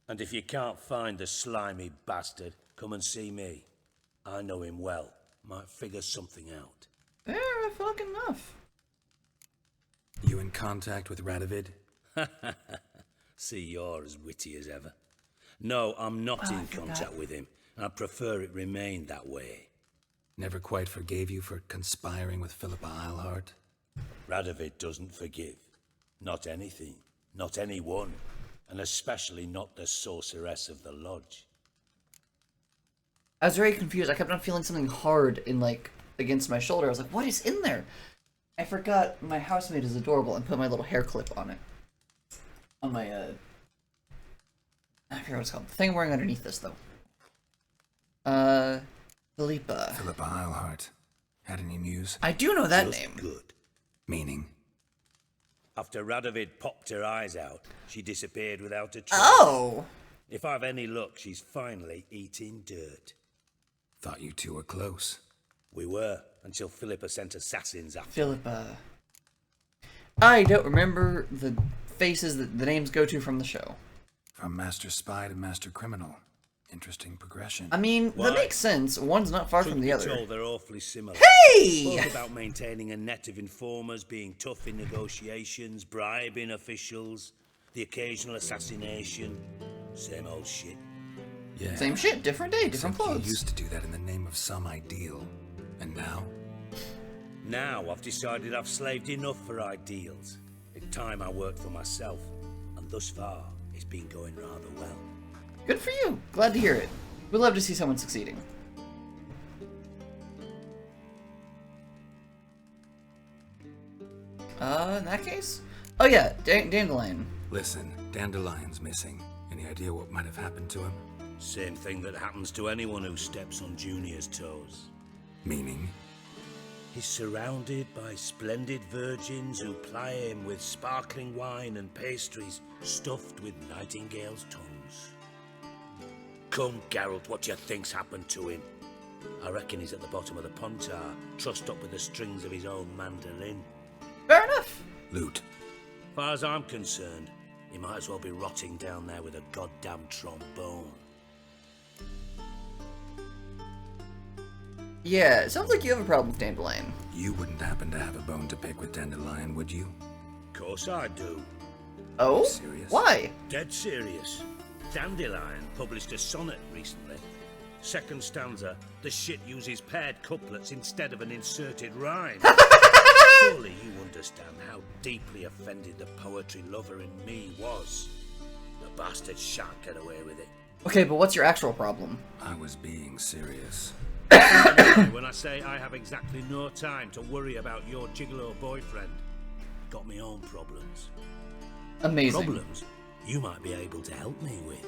And if you can't find the slimy bastard, come and see me. I know him well. Might figure something out. Fair fucking enough. You in contact with Radovid? See, you're as witty as ever. No, I'm not in contact with him. I prefer it remain that way. Never quite forgave you for conspiring with Philippa Eilhart? Radovid doesn't forgive. Not anything. Not anyone. And especially not the sorceress of the lodge. I was very confused. I kept on feeling something hard in like against my shoulder. I was like, what is in there? I forgot my housemate is adorable and put my little hair clip on it. On my I forget what it's called. The thing I'm wearing underneath this though. Philippa Eilhart. Had any news? I do know that Just name. Good. Meaning? After Radovid popped her eyes out, she disappeared without a trace. Oh! If I've any luck, she's finally eating dirt. Thought you two were close. We were, until Philippa sent assassins after. Philippa. I don't remember the faces that the names go to from the show. From Master Spy to Master Criminal. Interesting progression. I mean, Why? that makes sense. One's not far from the other. Told they're awfully similar. Hey! Both about maintaining a net of informers, being tough in negotiations, bribing officials, the occasional assassination. Same old shit. Yeah. Same shit, different day, different Except clothes. You used to do that in the name of some ideal. And now? Now I've decided I've slaved enough for ideals. It's time I worked for myself. And thus far, it's been going rather well. Good for you. Glad to hear it. We love to see someone succeeding. In that case? Oh yeah, Dandelion. Listen, Dandelion's missing. Any idea what might have happened to him? Same thing that happens to anyone who steps on Junior's toes. Meaning? He's surrounded by splendid virgins who ply him with sparkling wine and pastries stuffed with nightingales' tongues. Come, Geralt, what do you think's happened to him? I reckon he's at the bottom of the Pontar, trussed up with the strings of his own mandolin. Fair enough. Loot. Far as I'm concerned, he might as well be rotting down there with a goddamn trombone. Yeah, it sounds like you have a problem with Dandelion. You wouldn't happen to have a bone to pick with Dandelion, would you? Of course I do. Oh? Serious? Why? Dead serious. Dandelion published a sonnet recently. Second stanza, the shit uses paired couplets instead of an inserted rhyme. Surely you understand how deeply offended the poetry lover in me was. The bastard shan't get away with it. Okay, but what's your actual problem? I was being serious. When I say I have exactly no time to worry about your gigolo boyfriend. Got me own problems. Amazing. Problems you might be able to help me with.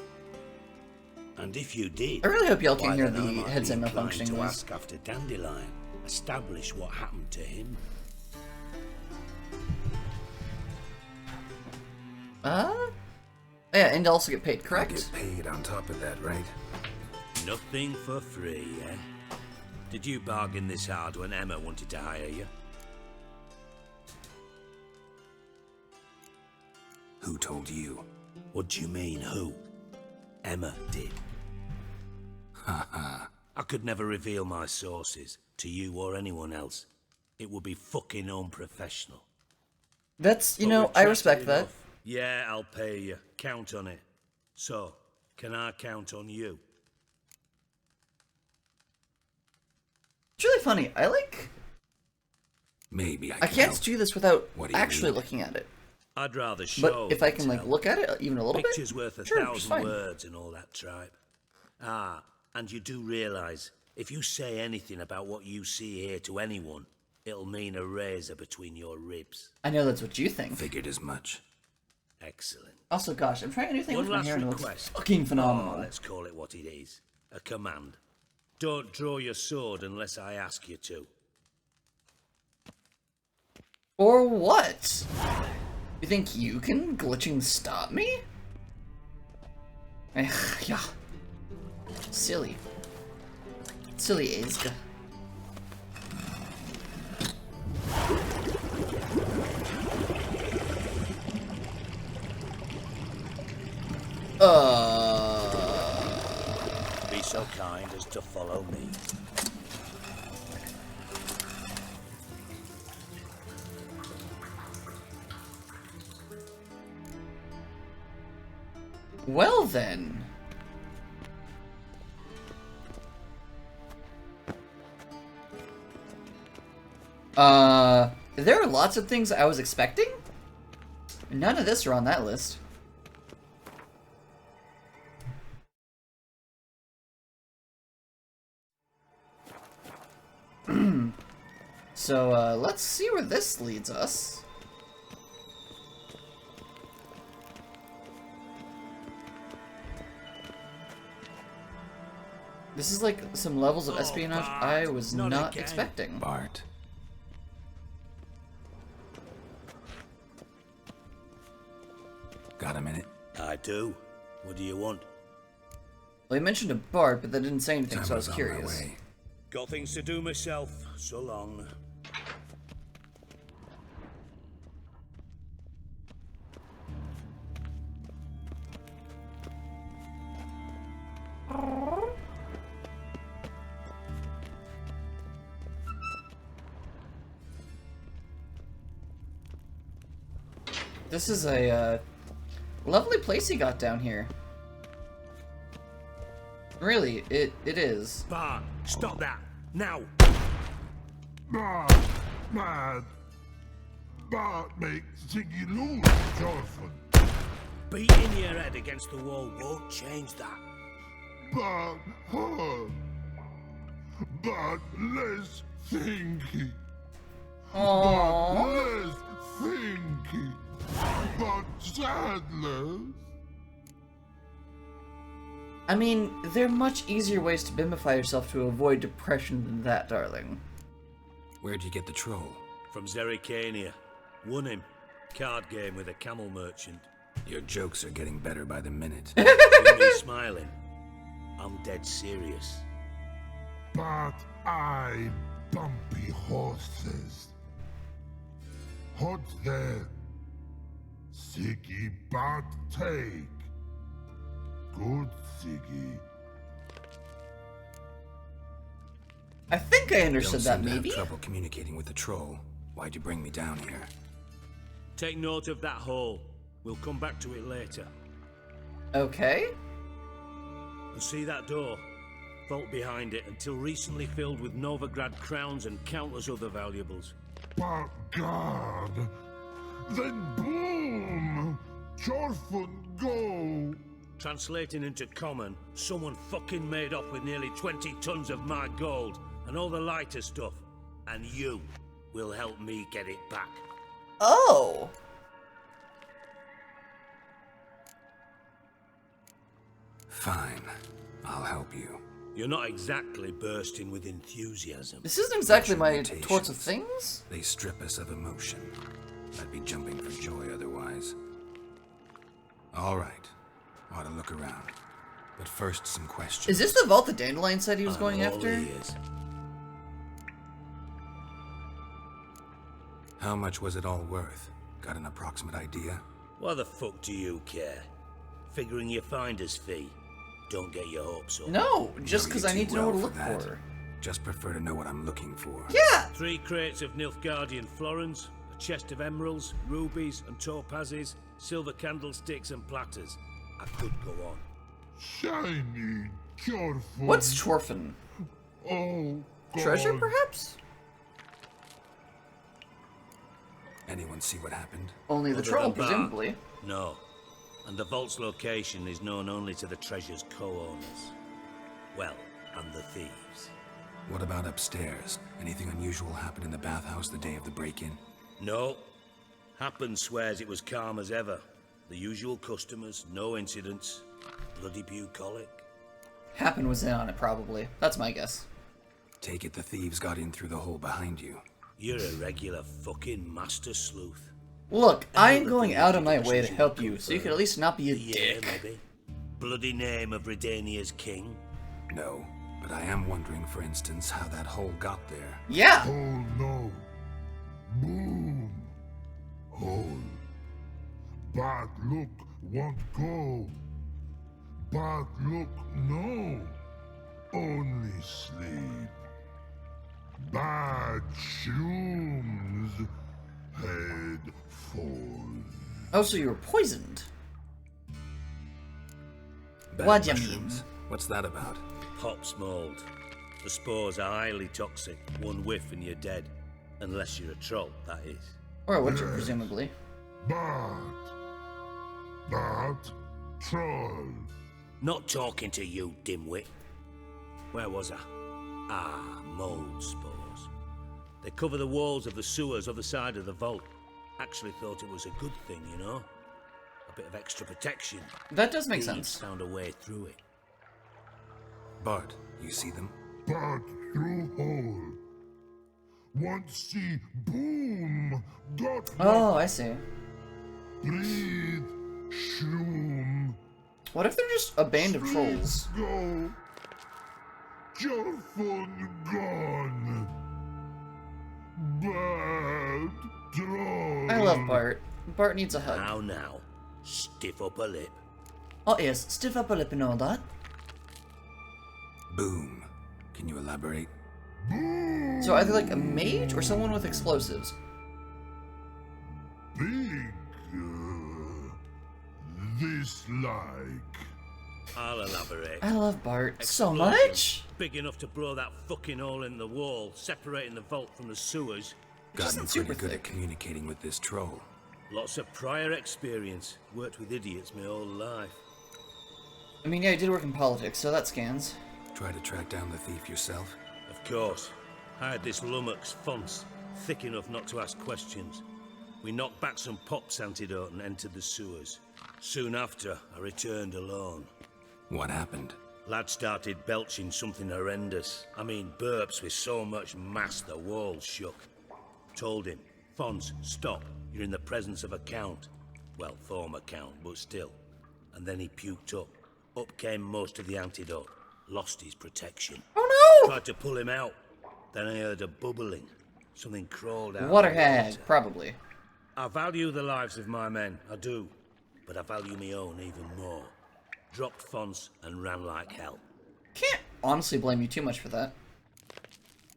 And if you did, I really hope y'all can why hear then I the might be headset inclined malfunctioning to noise. ask after Dandelion, establish what happened to him. Yeah, and also get paid, correct? I get paid on top of that, right? Nothing for free, eh? Did you bargain this hard when Emma wanted to hire you? Who told you? What do you mean, who? Emma did. Haha. I could never reveal my sources to you or anyone else. It would be fucking unprofessional. That's, you But know, we've I respect chatted that. enough. Yeah, I'll pay you. Count on it. So, can I count on you? It's really funny. I like... Maybe I can't do this without What do you actually mean? looking at it. I'd rather show But if I than can, like, tell. look at it even a little Picture's bit... worth a sure, just thousand fine. words and all that tripe. Ah, and you do realise, if you say anything about what you see here to anyone, it'll mean a razor between your ribs. I know that's what you think. Figured as much. Excellent. Also, gosh, I'm trying a new thing One with my last hair and it looks request. fucking phenomenal. Oh, let's call it what it is. A command. Don't draw your sword unless I ask you to. Or what? You think you can glitching stop me? Yeah. Silly. Silly Azga. Be so kind as to follow me. Well then. There are lots of things I was expecting. None of this are on that list. So, let's see where this leads us. This is like some levels of espionage I was not expecting. Bart. Got a minute? I do. What do you want? Well, you mentioned a Bart, but that didn't say anything, Time so I was on my curious. way. Got things to do myself. So long. This is a lovely place he got down here. Really, it is. Bart, stop that. Now. Bart, mad. Bart makes Ziggy lose often. Beating your head against the wall won't change that. Bart hard. Bart less thinky. Aww. Bart less thinky. but sadness. I mean, there are much easier ways to bimify yourself to avoid depression than that, darling. Where'd you get the troll? From Zerrikania. Won him. Card game with a camel merchant. Your jokes are getting better by the minute. See me smiling? I'm dead serious. But I bumpy horses. Hot there. Siggy but take. Good Siggy. I think I understood Don't that, seem to have maybe? trouble communicating with the troll. Why'd you bring me down here? Take note of that hole. We'll come back to it later. Okay. And see that door? Vault behind it, until recently filled with Novigrad crowns and countless other valuables. But God, then boom! Chorfun go! Translating into common, someone fucking made off with nearly 20 tons of my gold and all the lighter stuff. And you will help me get it back. Oh! Fine. I'll help you. You're not exactly bursting with enthusiasm. This isn't exactly my torch of things? They strip us of emotion. I'd be jumping for joy otherwise. Alright. Ought to look around. But first, some questions. Is this the vault that Dandelion said he was going I'm all after? ears. How much was it all worth? Got an approximate idea? Why the fuck do you care? Figuring your finder's fee. Don't get your hopes up. No, just because I you're need too to know what to well look that. for. Just prefer to know what I'm looking for. Yeah! 3 crates of Nilfgaardian florins, a chest of emeralds, rubies and topazes, silver candlesticks and platters. I could go on. Shiny Chorfun. What's Chorfun? Oh, God. Treasure, perhaps? Anyone see what happened? Only the Other troll, than Bart? presumably. No. And the vault's location is known only to the treasure's co-owners. Well, and the thieves. What about upstairs? Anything unusual happen in the bathhouse the day of the break-in? No. Happen swears it was calm as ever. The usual customers, no incidents. Bloody bucolic. Happen was in on it, probably. That's my guess. Take it the thieves got in through the hole behind you. You're a regular fucking master sleuth. Look, I am going out of my way to help you, so you can at least not be a dick. Maybe. Bloody name of Redania's king? No, but I am wondering, for instance, how that hole got there. Yeah! Oh no. Boom. Hole. Bad look won't go. Bad look no. Only sleep. Bad shrooms. Head falls. Oh, so you were poisoned. Bad What do you mean? mushrooms. What's that about? Hops mold. The spores are highly toxic. One whiff and you're dead. Unless you're a troll, that is. Or a witcher, presumably. Bad troll. Not talking to you, dimwit. Where was I? Ah, mold spores. They cover the walls of the sewers other side of the vault. Actually thought it was a good thing, you know? A bit of extra protection. That does make Thieves sense. found a way through it. Bart, you see them? Bad through hole. Want see boom. Got Oh, I see. breathe. Shroom. What if they're just a band of trolls? Go. Chorfun gone. Bad troll. I love Bart. Bart needs a hug. Now. Stiff upper lip. Oh yes, stiff upper lip and all that. Boom. Can you elaborate? So either like a mage or someone with explosives. Big. This like. I'll elaborate. I love Bart so Explosion. much. Big enough to blow that fucking hole in the wall, separating the vault from the sewers. Gotten pretty good at communicating with this troll. Lots of prior experience. Worked with idiots my whole life. I mean, yeah, I did work in politics, so that scans. Try to track down the thief yourself? Of course. Hired this lummox Fonce, thick enough not to ask questions. We knocked back some Pop's antidote and entered the sewers. Soon after, I returned alone. What happened? Lad started belching something horrendous. I mean, burps with so much mass the walls shook. Told him, Fons, stop. You're in the presence of a count. Well, former count, but still. And then he puked up. Up came most of the antidote. Lost his protection. Oh no! Tried to pull him out. Then I heard a bubbling. Something crawled out. Waterhead, probably. I value the lives of my men, I do. But I value my own even more. Dropped Fons and ran like hell. Can't honestly blame you too much for that.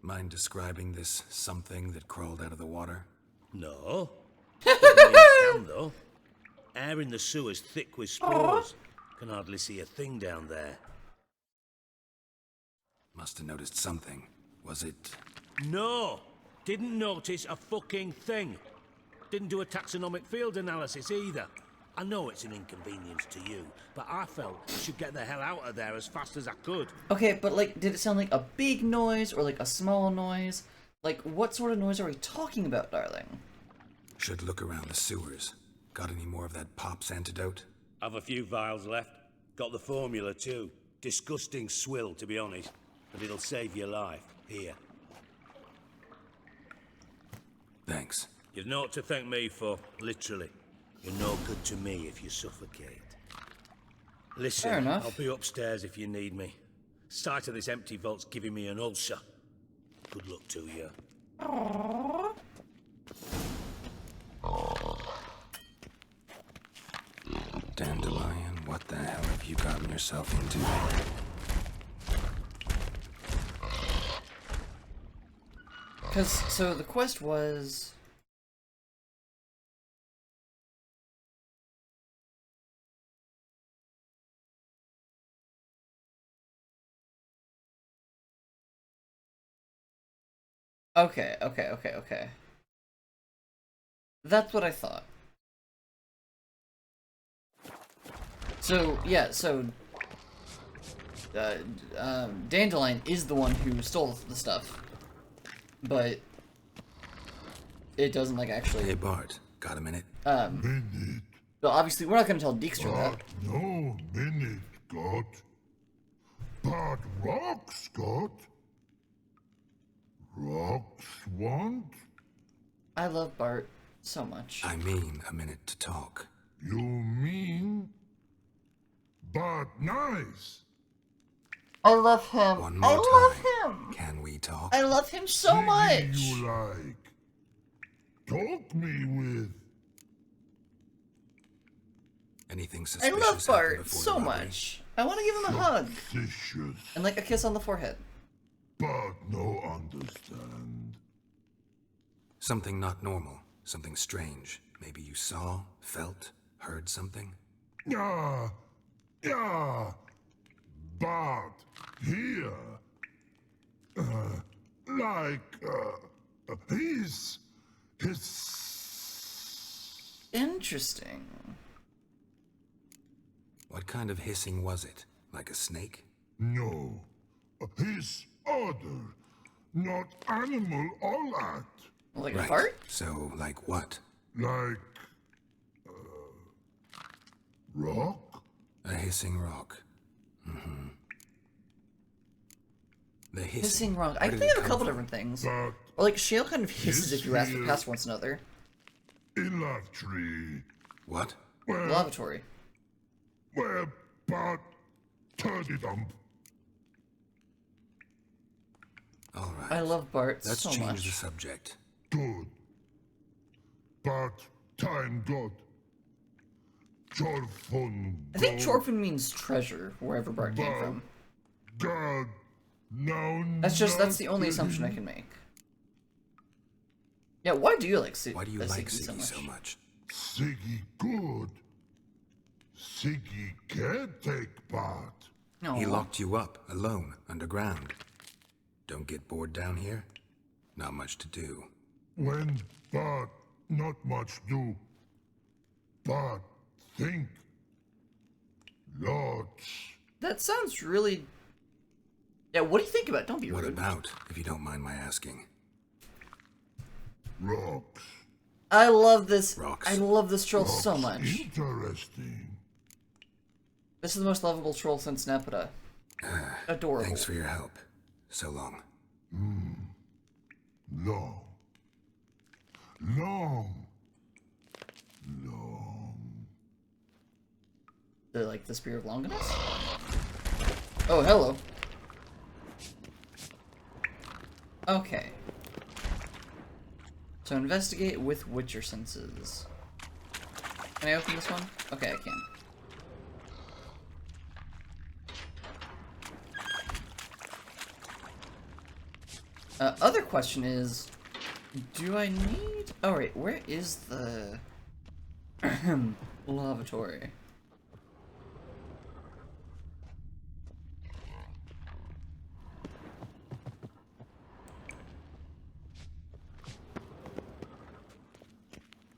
Mind describing this something that crawled out of the water? No. Can, though. Air in the sewers thick with spores. Can hardly see a thing down there. Must have noticed something. Was it... No! Didn't notice a fucking thing. Didn't do a taxonomic field analysis either. I know it's an inconvenience to you, but I felt I should get the hell out of there as fast as I could. Okay, but like, did it sound like a big noise or like a small noise? Like, what sort of noise are we talking about, darling? Should look around the sewers. Got any more of that Pop's antidote? I've a few vials left. Got the formula too. Disgusting swill, to be honest. But it'll save your life. Here. Thanks. You've naught to thank me for, literally. You're no good to me if you suffocate. Listen, Fair enough. I'll be upstairs if you need me. Sight of this empty vault's giving me an ulcer. Good luck to you. Dandelion, what the hell have you gotten yourself into? Because, so the quest was... Okay. That's what I thought. So, yeah, so... Dandelion is the one who stole the stuff. But... it doesn't, like, actually... Hey, Bart, got a minute? Minute. But obviously, we're not gonna tell Dijkstra that. No minute, God. But rocks, God. Rocks want? I love Bart so much. I mean a minute to talk. You mean? But nice. I love him. One more I love time. him. Can we talk? I love him so much. You like? Talk me with. Anything I suspicious? love happened Bart before so the robbery? much. I want to give him a hug. Suspicious. And like a kiss on the forehead. But no understand. Something not normal. Something strange. Maybe you saw, felt, heard something? Yeah. But here. He's Interesting. What kind of hissing was it? Like a snake? No. His other. Not animal all that. Like right. a fart? So, like what? Like... rock? A hissing rock. Mm-hmm. The Hissing rock. I Where did think it of a come couple from? different things. But Or like shale kind of hisses if you ask for here- past once another. in that tree. What? Well, Lavatory. well, but... turdy dump. All right. I love Bart Let's so change much. the subject. Good. But time good. Chorfun. I think Chorfin means treasure, wherever Bart came from. God. Now That's the only assumption I can make. Yeah, why do you like Siggy? Why do you like Siggy Siggy so much? Siggy good. Siggy can't take part. No. He locked you up, alone, underground. Don't get bored down here? Not much to do. When but not much do. But think. Lots. That sounds really... Yeah, what do you think about it? Don't be What rude. about, if you don't mind my asking? Rocks. I love this. Rocks. I love this troll so much. Interesting. This is the most lovable troll since Nepeta. Adorable. Thanks for your help. So long. Long. Long. Like the Spear of Longinus? Oh, hello. Okay. So investigate with Witcher senses. Can I open this one? Okay, I can. Other question is, do I need... Oh, wait, where is the... lavatory?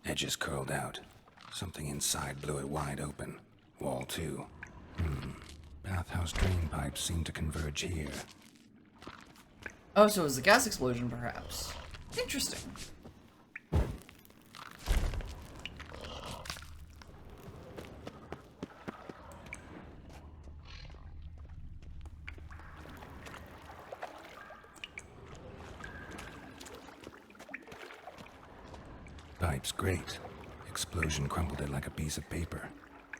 Edges curled out. Something inside blew it wide open. Wall too. Bathhouse drain pipes seem to converge here. Oh, so it was a gas explosion, perhaps. Interesting. Pipes great. Explosion crumpled it like a piece of paper.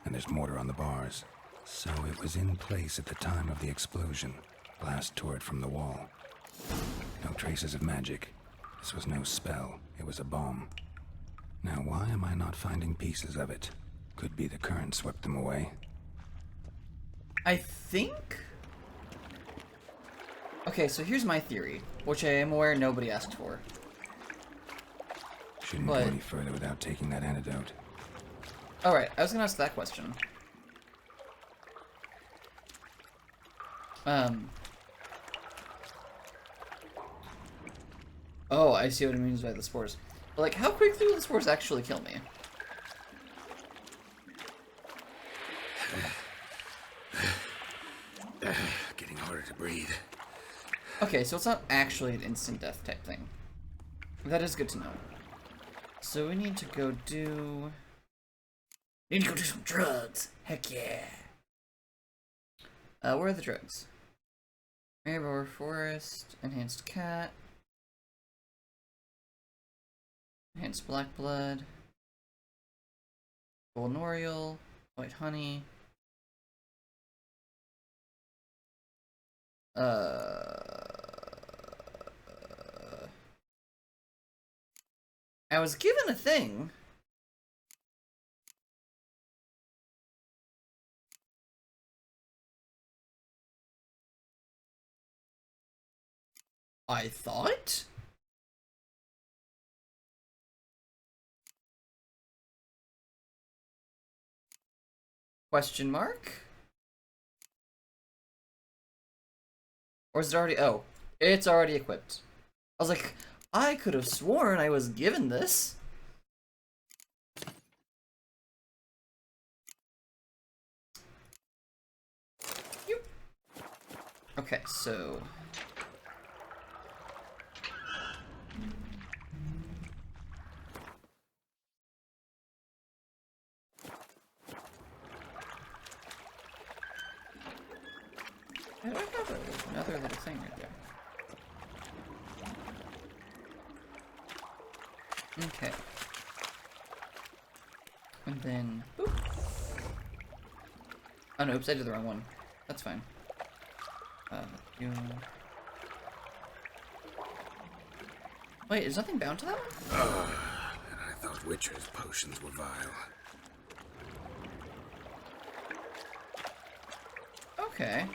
And there's mortar on the bars. So it was in place at the time of the explosion. Blast tore it from the wall. No traces of magic. This was no spell. It was a bomb. Now why am I not finding pieces of it? Could be the current swept them away. I think... Okay, so here's my theory, which I am aware nobody asked for. Shouldn't go any further without taking that antidote. Alright, I was gonna ask that question. Oh, I see what it means by the spores. But, like, how quickly will the spores actually kill me? Getting harder to breathe. Okay, so it's not actually an instant death type thing. That is good to know. So we need to go do... Need to go do some drugs! Heck yeah! Where are the drugs? Maryborough Forest, Enhanced Cat... Enhanced Black Blood... Golden Oriole, White Honey... I was given a thing. I thought? Question mark? Or is it already... Oh, it's already equipped. I was like, I could have sworn I was given this. Okay, so... I have another little thing right there. Okay. And then... Boop. Oh no, oops, I did the wrong one. That's fine. You... Wait, is nothing bound to that one? I thought Witcher's potions were vile. Okay.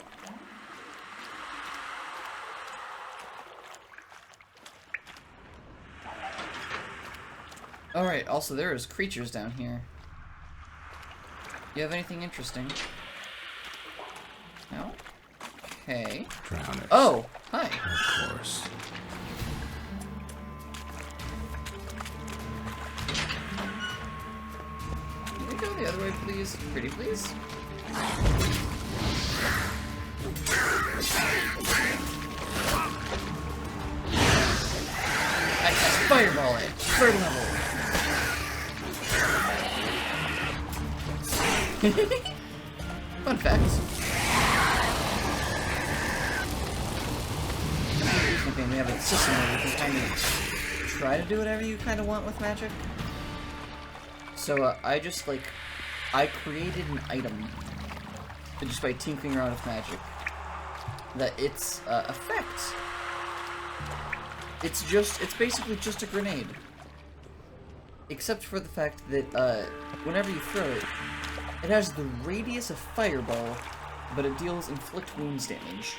Alright, also there is creatures down here. You have anything interesting? No? Okay. Drowners. Oh! Hi! Of course. Can we go the other way, please? Pretty please? I cast Fireball at third level! Fun facts. We have a system where you can kind of try to do whatever you kind of want with magic. So I just like, I created an item just by tinkering around with magic that its effect. It's basically just a grenade. Except for the fact that whenever you throw it, it has the radius of fireball, but it deals inflict wounds damage.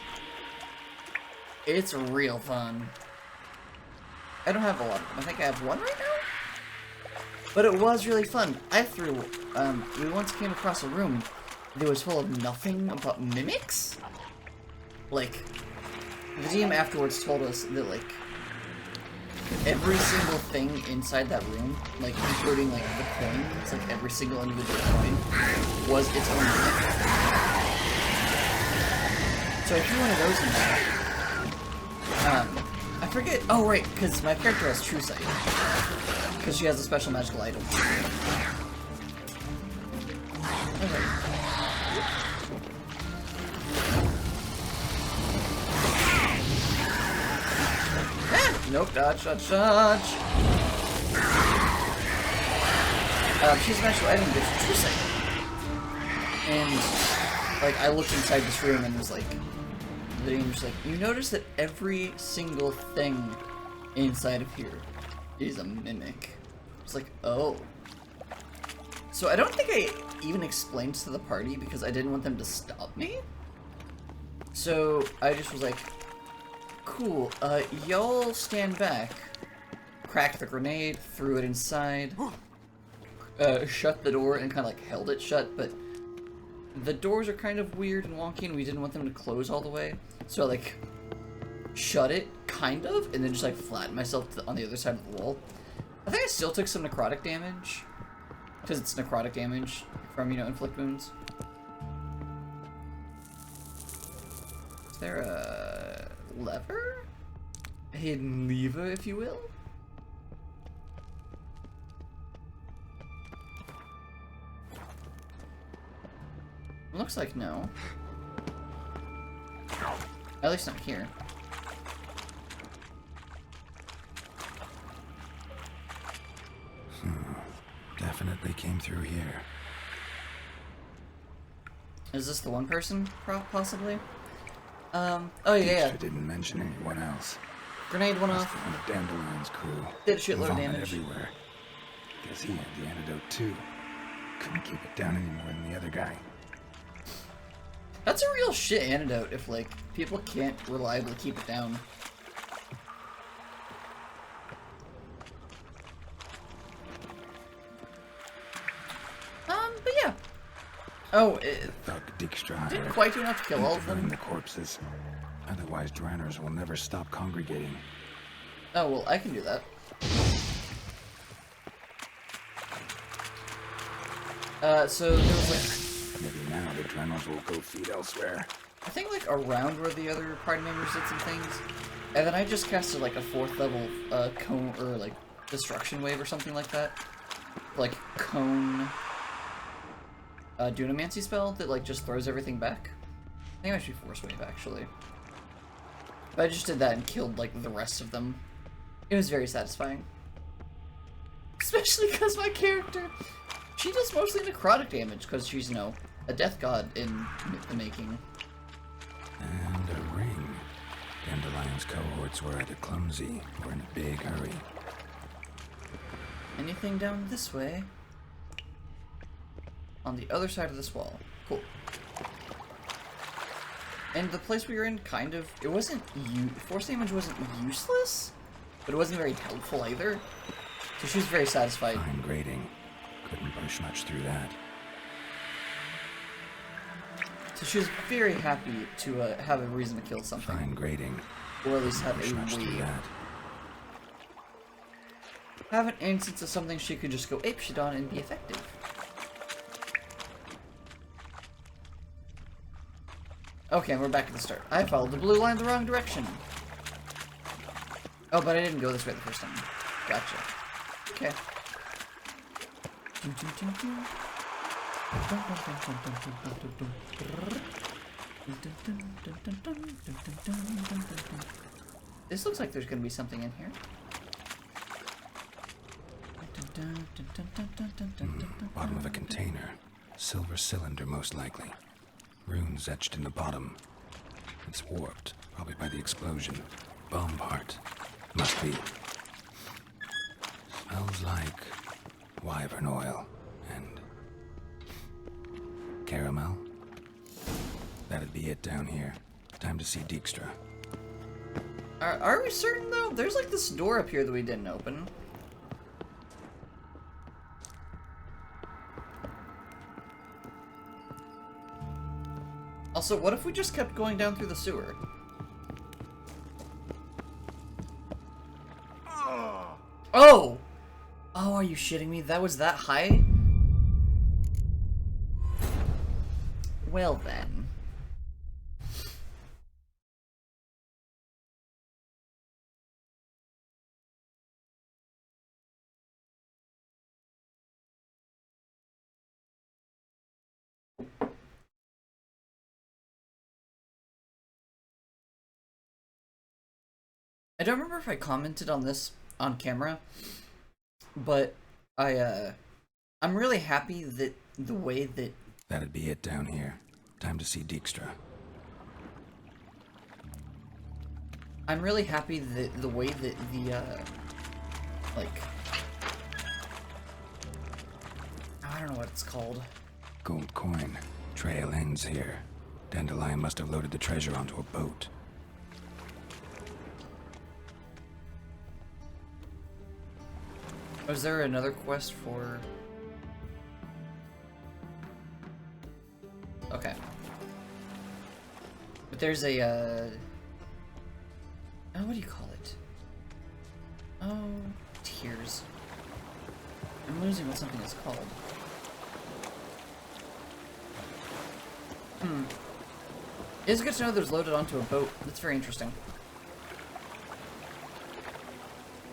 It's real fun. I don't have a lot of them. I think I have one right now? But it was really fun. I threw, we once came across a room that was full of nothing but mimics. Like, the DM afterwards told us that, like, every single thing inside that room, like, including, like, the coins, like, every single individual coin, was its own mimic. So I threw one of those in there. I forget. Oh, right, because my character has True Sight. Because she has a special magical item. Okay. Ah! Nope, dodge. She has a magical item that gives True Sight. And, like, I looked inside this room and was like, the game's like, you notice that every single thing inside of here is a mimic. It's like, oh. So I don't think I even explained to the party because I didn't want them to stop me. So I just was like, cool, y'all stand back. Cracked the grenade, threw it inside, shut the door and kind of like held it shut, but the doors are kind of weird and wonky and we didn't want them to close all the way. So I, like, shut it, kind of, and then just, like, flattened myself on the other side of the wall. I think I still took some necrotic damage. Because it's necrotic damage from, you know, inflict wounds. Is there a lever? A hidden lever, if you will? Looks like no. At least not here. Definitely came through here. Is this the one person, possibly? Oh yeah. I didn't mention anyone else. Grenade went off. One of Dandelion's crew. Did a shitload of Vomit damage. everywhere. Guess he had the antidote too. Couldn't keep it down any more than the other guy. That's a real shit antidote if, like, people can't reliably keep it down. But yeah. Oh, it didn't quite do enough to kill all of them. The corpses. Otherwise, drowners will never stop congregating. Oh, well, I can do that. So there was, like... Maybe now the drowners will go feed elsewhere. I think, like, around where the other party members did some things. And then I just casted, like, a 4th level, cone, or, like, destruction wave or something like that. Like, cone... Dunamancy spell that, like, just throws everything back. I think I should force wave, actually. But I just did that and killed, like, the rest of them. It was very satisfying. Especially because my character, she does mostly necrotic damage, because she's, you know, a death god in the making. And a ring. Dandelion's cohorts were either clumsy or in a big hurry. Anything down this way? On the other side of this wall. Cool. And the place we were in, kind of, it wasn't, force damage wasn't useless, but it wasn't very helpful either. So she was very satisfied. Fine grading. Couldn't push much through that. So she was very happy to have a reason to kill something. Fine grading. Or at least have a way. Have an instance of something she could just go apeshit on and be effective. Okay, we're back at the start. I followed the blue line the wrong direction. Oh, but I didn't go this way the first time. Gotcha. Okay. This looks like there's gonna be something in here. Bottom of a container. Silver cylinder, most likely. Runes etched in the bottom. It's warped, probably by the explosion. Bomb part. Must be. Smells like wyvern oil and caramel. That'd be it down here. Time to see Dijkstra. Are we certain though? There's like this door up here that we didn't open. Also, what if we just kept going down through the sewer? Oh! Oh, are you shitting me? That was that high? Well then. I don't remember if I commented on this on camera, but I'm really happy that the way that... That'd be it down here. Time to see Dijkstra. I'm really happy that the way that the, like... I don't know what it's called. Gold coin. Trail ends here. Dandelion must have loaded the treasure onto a boat. Was there another quest for... Okay. But there's a, oh, what do you call it? Oh, tears. I'm losing what something is called. It's good to know there's loaded onto a boat. That's very interesting.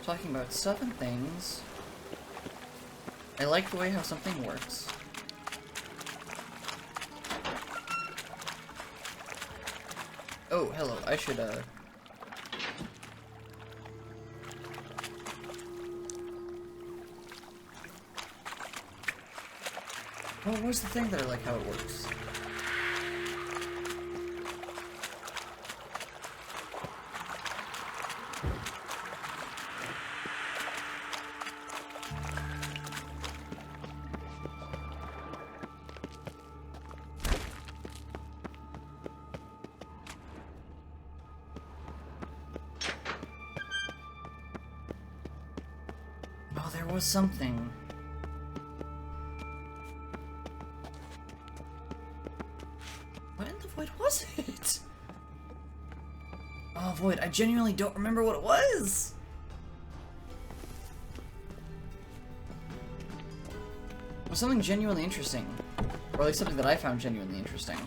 Talking about stuff and things. I like the way how something works. Oh, hello. I should, What was the thing that I like how it works? Oh, there was something. What in the void was it? Oh, void, I genuinely don't remember what it was. It was something genuinely interesting. Or like something that I found genuinely interesting.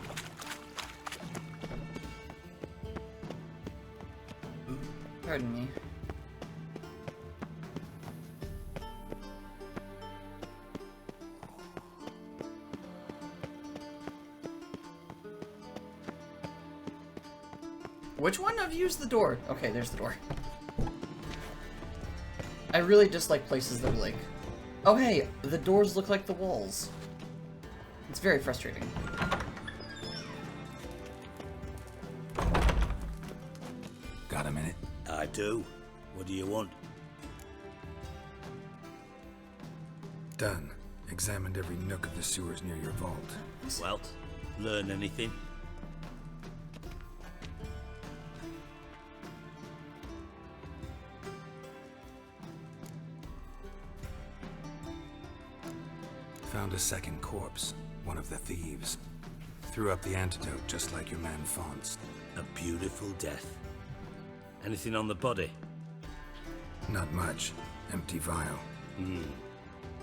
Pardon me. Which one of you is the door? Okay, there's the door. I really dislike places that are like, oh hey, the doors look like the walls. It's very frustrating. Got a minute? I do. What do you want? Done. Examined every nook of the sewers near your vault. Well, learn anything? Found a second corpse, one of the thieves. Threw up the antidote just like your man Fonts. A beautiful death. Anything on the body? Not much. Empty vial.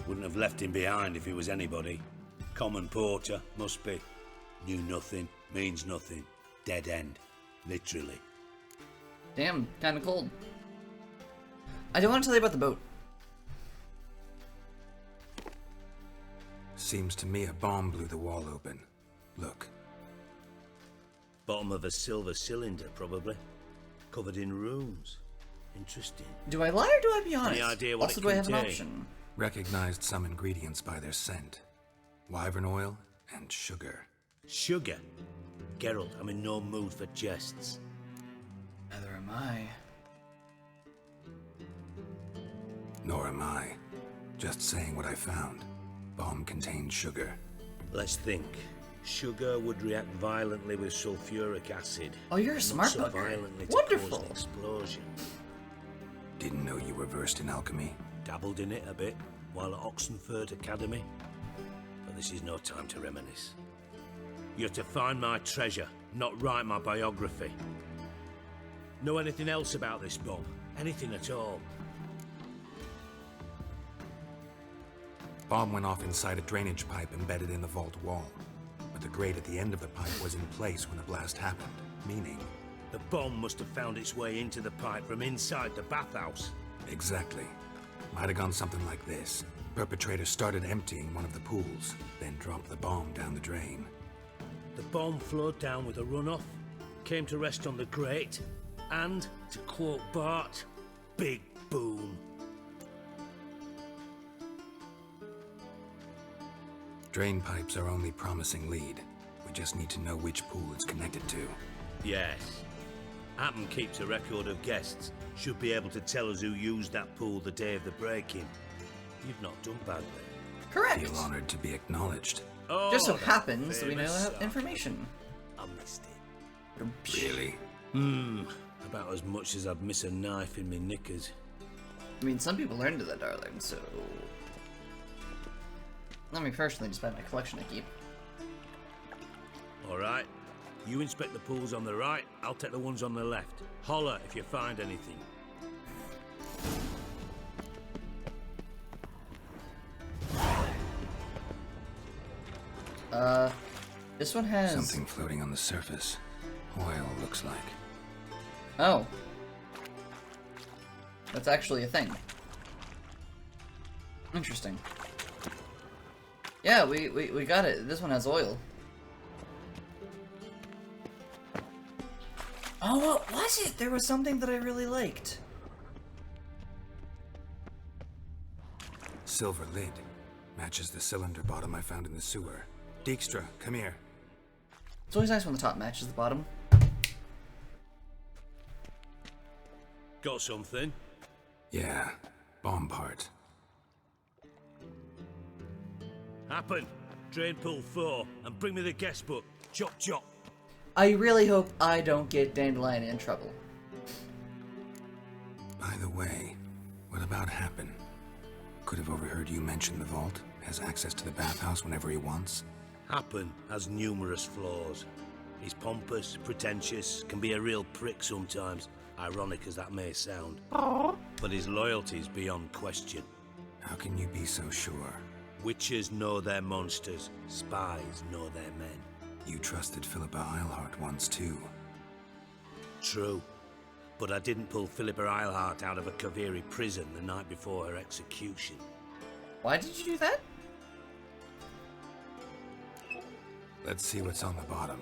Wouldn't have left him behind if he was anybody. Common porter, must be. Knew nothing, means nothing. Dead end. Literally. Damn, kinda cold. I don't want to tell you about the boat. Seems to me a bomb blew the wall open. Look. Bottom of a silver cylinder, probably. Covered in runes. Interesting. Do I lie or do I be honest? Any idea what also, it do I have an contained? option? Recognized some ingredients by their scent. Wyvern oil and sugar. Sugar? Geralt, I'm in no mood for jests. Neither am I. Nor am I. Just saying what I found. Bomb contained sugar. Let's think. Sugar would react violently with sulfuric acid. Oh, you're a Not smart so bugger. violently to Wonderful. cause an explosion. Didn't know you were versed in alchemy. Dabbled in it a bit while at Oxenford Academy. But this is no time to reminisce. You're to find my treasure, not write my biography. Know anything else about this bomb? Anything at all? Bomb went off inside a drainage pipe embedded in the vault wall. But the grate at the end of the pipe was in place when the blast happened, meaning... The bomb must have found its way into the pipe from inside the bathhouse. Exactly. Might have gone something like this. Perpetrator started emptying one of the pools, then dropped the bomb down the drain. The bomb flowed down with a runoff, came to rest on the grate, and, to quote Bart, big boom. Drain pipes are only promising lead. We just need to know which pool it's connected to. Yes. Appen keeps a record of guests. Should be able to tell us who used that pool the day of the break-in. You've not done badly. Correct. Feel honored to be acknowledged. Oh, Just so that happens that we know famous that song. information. I missed it. Really? About as much as I'd miss a knife in me knickers. I mean, some people learn to that, darling, so... Not me personally, despite my collection I keep. Alright. You inspect the pools on the right, I'll take the ones on the left. Holler if you find anything. This one has... Something floating on the surface. Oil, looks like. Oh. That's actually a thing. Interesting. Yeah, we got it. This one has oil. Oh, what was it? There was something that I really liked. Silver lid. Matches the cylinder bottom I found in the sewer. Dijkstra, come here. It's always nice when the top matches the bottom. Got something? Yeah, bomb part. Happen. Drain pool 4 and bring me the guest book. Chop chop. I really hope I don't get Dandelion in trouble. By the way, what about Happen? Could have overheard you mention the vault. Has access to the bathhouse whenever he wants. Happen has numerous flaws. He's pompous, pretentious, can be a real prick sometimes, ironic as that may sound. But his loyalty's beyond question. How can you be so sure? Witches know their monsters, spies know their men. You trusted Philippa Eilhart once too. True. But I didn't pull Philippa Eilhart out of a Kaviri prison the night before her execution. Why did you do that? Let's see what's on the bottom.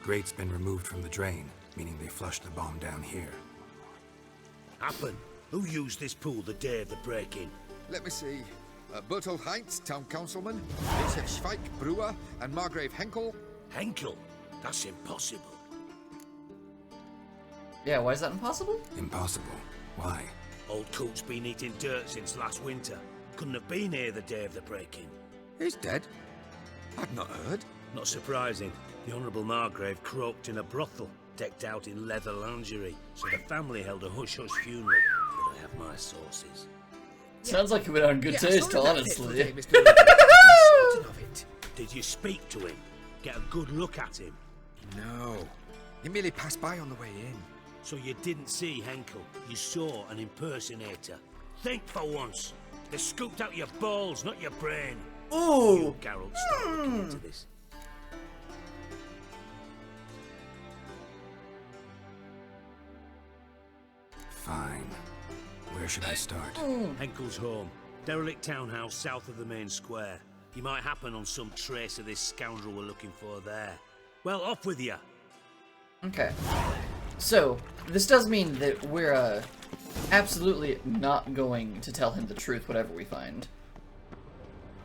Grate's been removed from the drain, meaning they flushed the bomb down here. Happen. Who used this pool the day of the break-in? Let me see. Bertolt Heinz, town councilman, Josef Schweik, brewer, and Margrave Henkel. Henkel? That's impossible. Yeah, why is that impossible? Impossible. Why? Old Coot's been eating dirt since last winter. Couldn't have been here the day of the break-in. He's dead? I'd not heard. Not surprising. The Honourable Margrave croaked in a brothel, decked out in leather lingerie, so the family held a hush-hush funeral. But I have my sources. Sounds like you went on good taste, honestly. Did you speak to him? Get a good look at him? No. He merely passed by on the way in. So you didn't see Henkel? You saw an impersonator? Think for once. They scooped out your balls, not your brain. Ooh! You, Geralt, start looking into this. Fine. Where should I start? Henkel's home. Derelict townhouse south of the main square. You might happen on some trace of this scoundrel we're looking for there. Well, off with you. Okay. So, this does mean that we're, absolutely not going to tell him the truth, whatever we find.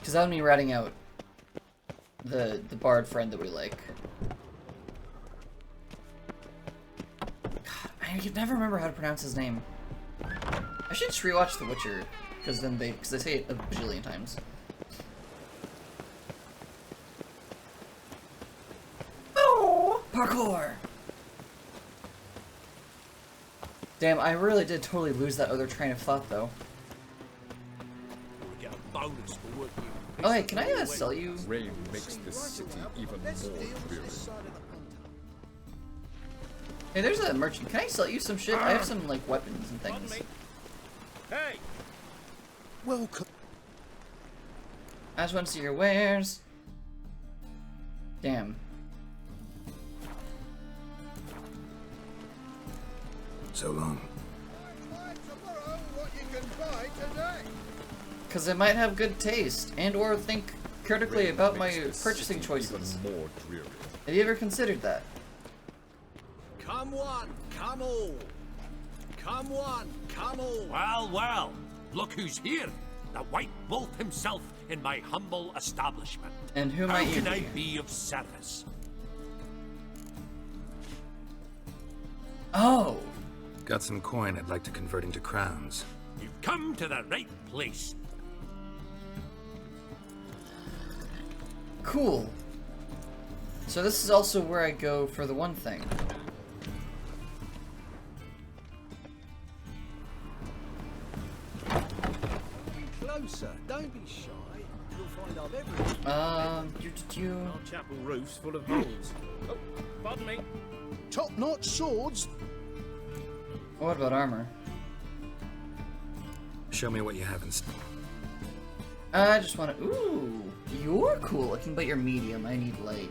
Because that would mean ratting out the bard friend that we like. God, I can never remember how to pronounce his name. I should just rewatch The Witcher, because they say it a bajillion times. Oh! Parkour! Damn, I really did totally lose that other train of thought, though. We get a bonus for work you. Oh, hey, can I sell you? Rain makes the city even more dreary. Hey, there's a merchant. Can I sell you some shit? I have some, like, weapons and things. Hey! Welcome. I just want to see your wares. Damn. So long. Because I might have good taste, and or think critically about my purchasing choices. More dreary. Have you ever considered that? Come one, come all. Come one, come all. Well, well, look who's here. The White Wolf himself in my humble establishment. And who How might you can I be? be of service? Oh! Got some coin I'd like to convert into crowns. You've come to the right place. Cool. So this is also where I go for the one thing. Closer, don't be shy. You'll find I've everything. Our chapel roof's full of holes. Oh, pardon me. Top-notch swords. What about armor? Show me what you have in stock. I just want to. Ooh, you're cool looking, but you're medium. I need light.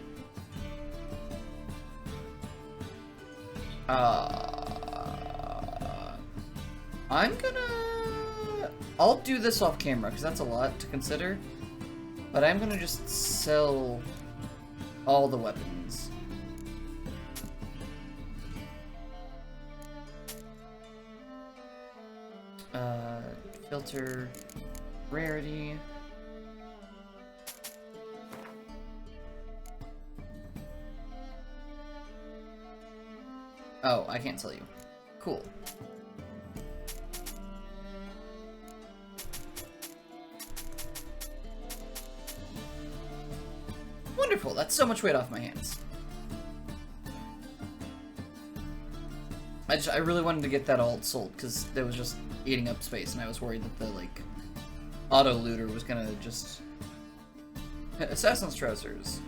I'm gonna. I'll do this off camera because that's a lot to consider. But I'm gonna just sell all the weapons. Filter rarity. Oh, I can't tell you. Cool. Wonderful, that's so much weight off my hands. I really wanted to get that all sold because it was just eating up space, and I was worried that the like auto looter was gonna just assassin's trousers.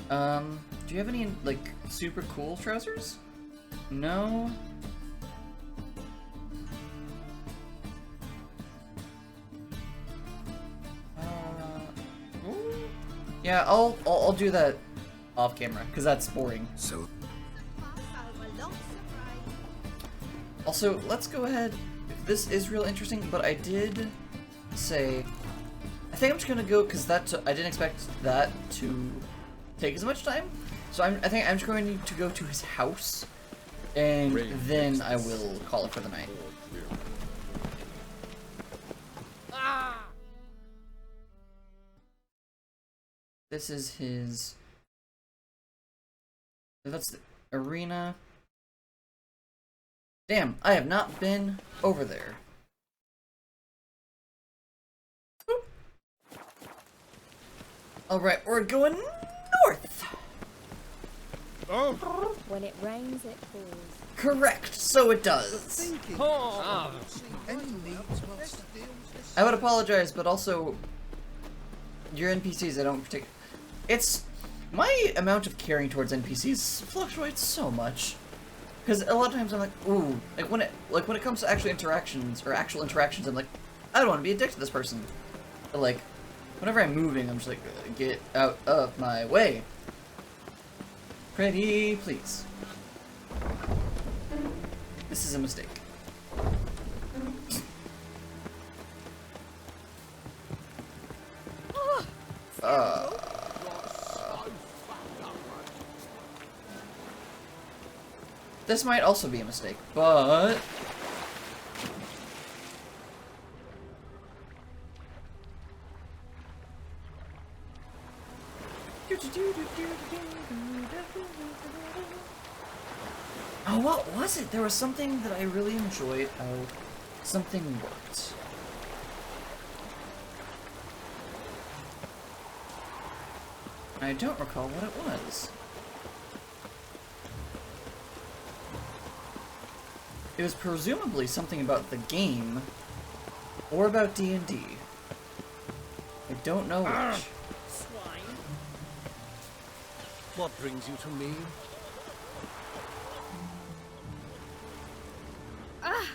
Do you have any like super cool trousers? No. Yeah, I'll do that off camera because that's boring. So. Also, let's go ahead. This is real interesting, but I did say I think I'm just gonna go because that I didn't expect that to take as much time. So I think I'm just going to go to his house, and then I will call it for the night. This is his. That's the arena. Damn, I have not been over there. Alright, we're going north! Oh! When it rains, it pours. Correct, so it does. I would apologize, but also, your NPCs I don't particularly. It's my amount of caring towards NPCs fluctuates so much. Because a lot of times I'm like, ooh, like when it comes to actual interactions, I'm like, I don't want to be a dick to this person. But like, whenever I'm moving, I'm just like, get out of my way. Pretty please. This is a mistake. This might also be a mistake, but... Oh, what was it? There was something that I really enjoyed how something worked. I don't recall what it was. It was presumably something about the game, or about D&D. I don't know which. Swine. What brings you to me? Ah!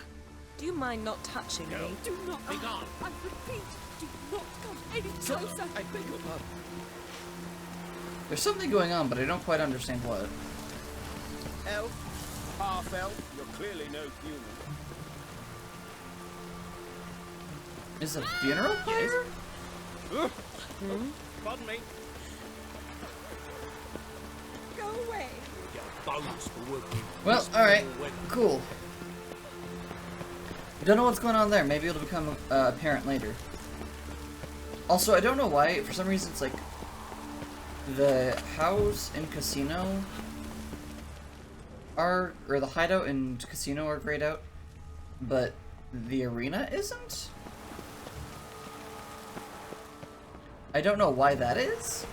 Do you mind not touching me? Do not be gone. I repeat, do not come any closer. I beg your pardon. There's something going on, but I don't quite understand what. Elf, half elf, you're clearly no human. Is it a funeral pyre? Pardon me. Go away. Bones for working. Well, alright. Cool. Don't know what's going on there. Maybe it'll become apparent later. Also, I don't know why. For some reason, it's like the house and casino are, or the hideout and casino are grayed out, but the arena isn't? I don't know why that is.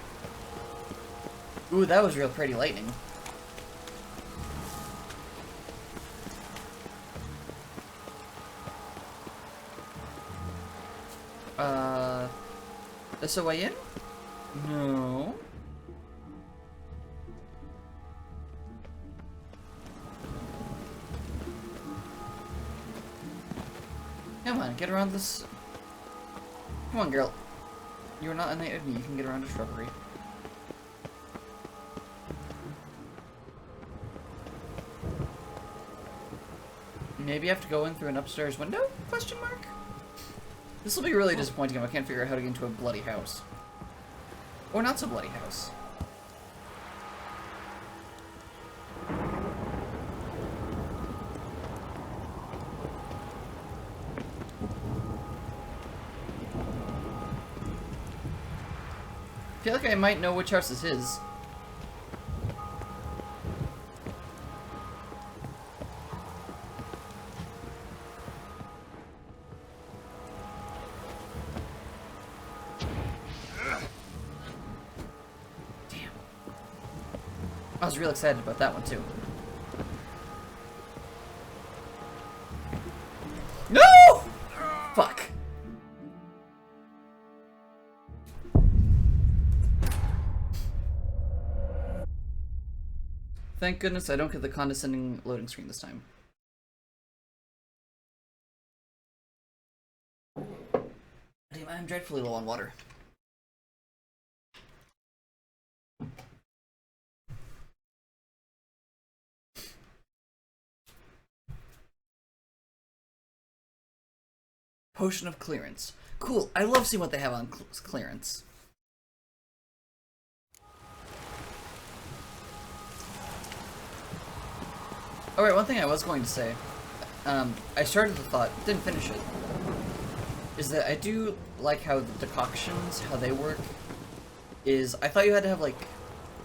Ooh, that was real pretty lightning. This a way in? No. Come on, get around this. Come on, girl. You're not innate of me, you can get around a shrubbery. Maybe I have to go in through an upstairs window? Question mark? This will be really disappointing if I can't figure out how to get into a bloody house. Or not so bloody house. I feel like I might know which house this is. Damn. I was real excited about that one too. No! Fuck. Thank goodness I don't get the condescending loading screen this time. Damn, I'm dreadfully low on water. Potion of clearance. Cool. I love seeing what they have on clearance. Alright, one thing I was going to say, I started the thought, didn't finish it, is that I do like how the decoctions, how they work, is I thought you had to have, like,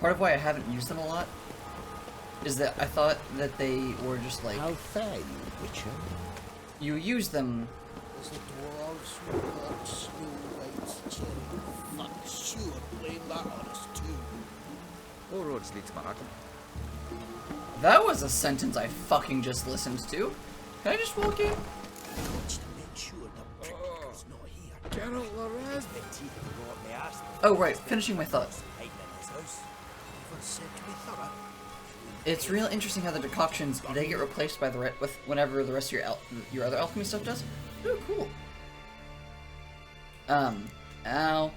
part of why I haven't used them a lot, is that I thought that they were just like... How fare you, Witcher? You use them... Is the dwarves report Snow-White's cherry? Fuck, sure, blame that on us too. All roads lead to Manhattan. That was a sentence I fucking just listened to. Can I just walk in? Oh right, finishing my thought. It's real interesting how the decoctions, they get replaced by the with whenever the rest of your other alchemy stuff does. Ooh, cool. Ow.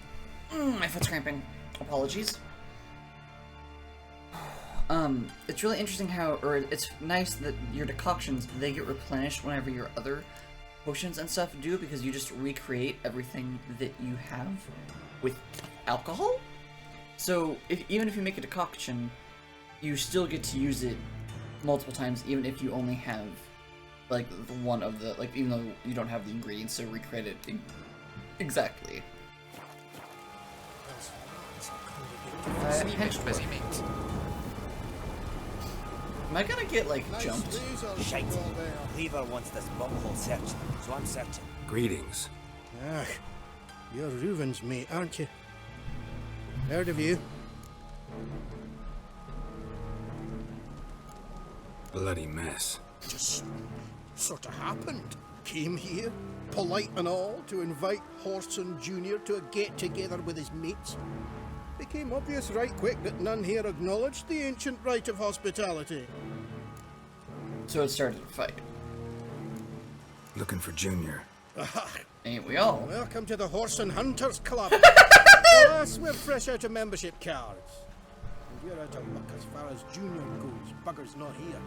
My foot's cramping. Apologies. It's really interesting how, or it's nice that your decoctions, they get replenished whenever your other potions and stuff do, because you just recreate everything that you have with alcohol. So even if you make a decoction, you still get to use it multiple times, even if you only have like one of the, like, even though you don't have the ingredients to recreate it exactly. Busy mate. Am I gonna get like jumped? Shite. Cleaver wants this bunghole searched, so I'm searching. Greetings. Ah, you're Reuven's mate, aren't you? Heard of you. Bloody mess. Just sort of happened. Came here, polite and all, to invite Horson Jr. to a get-together with his mates. Became obvious right quick that none here acknowledged the ancient rite of hospitality. So it started a fight. Looking for Junior. Ain't we all? Welcome to the Horse and Hunters Club. Alas, we're fresh out of membership cards. And you're out of luck as far as Junior goes. Bugger's not here.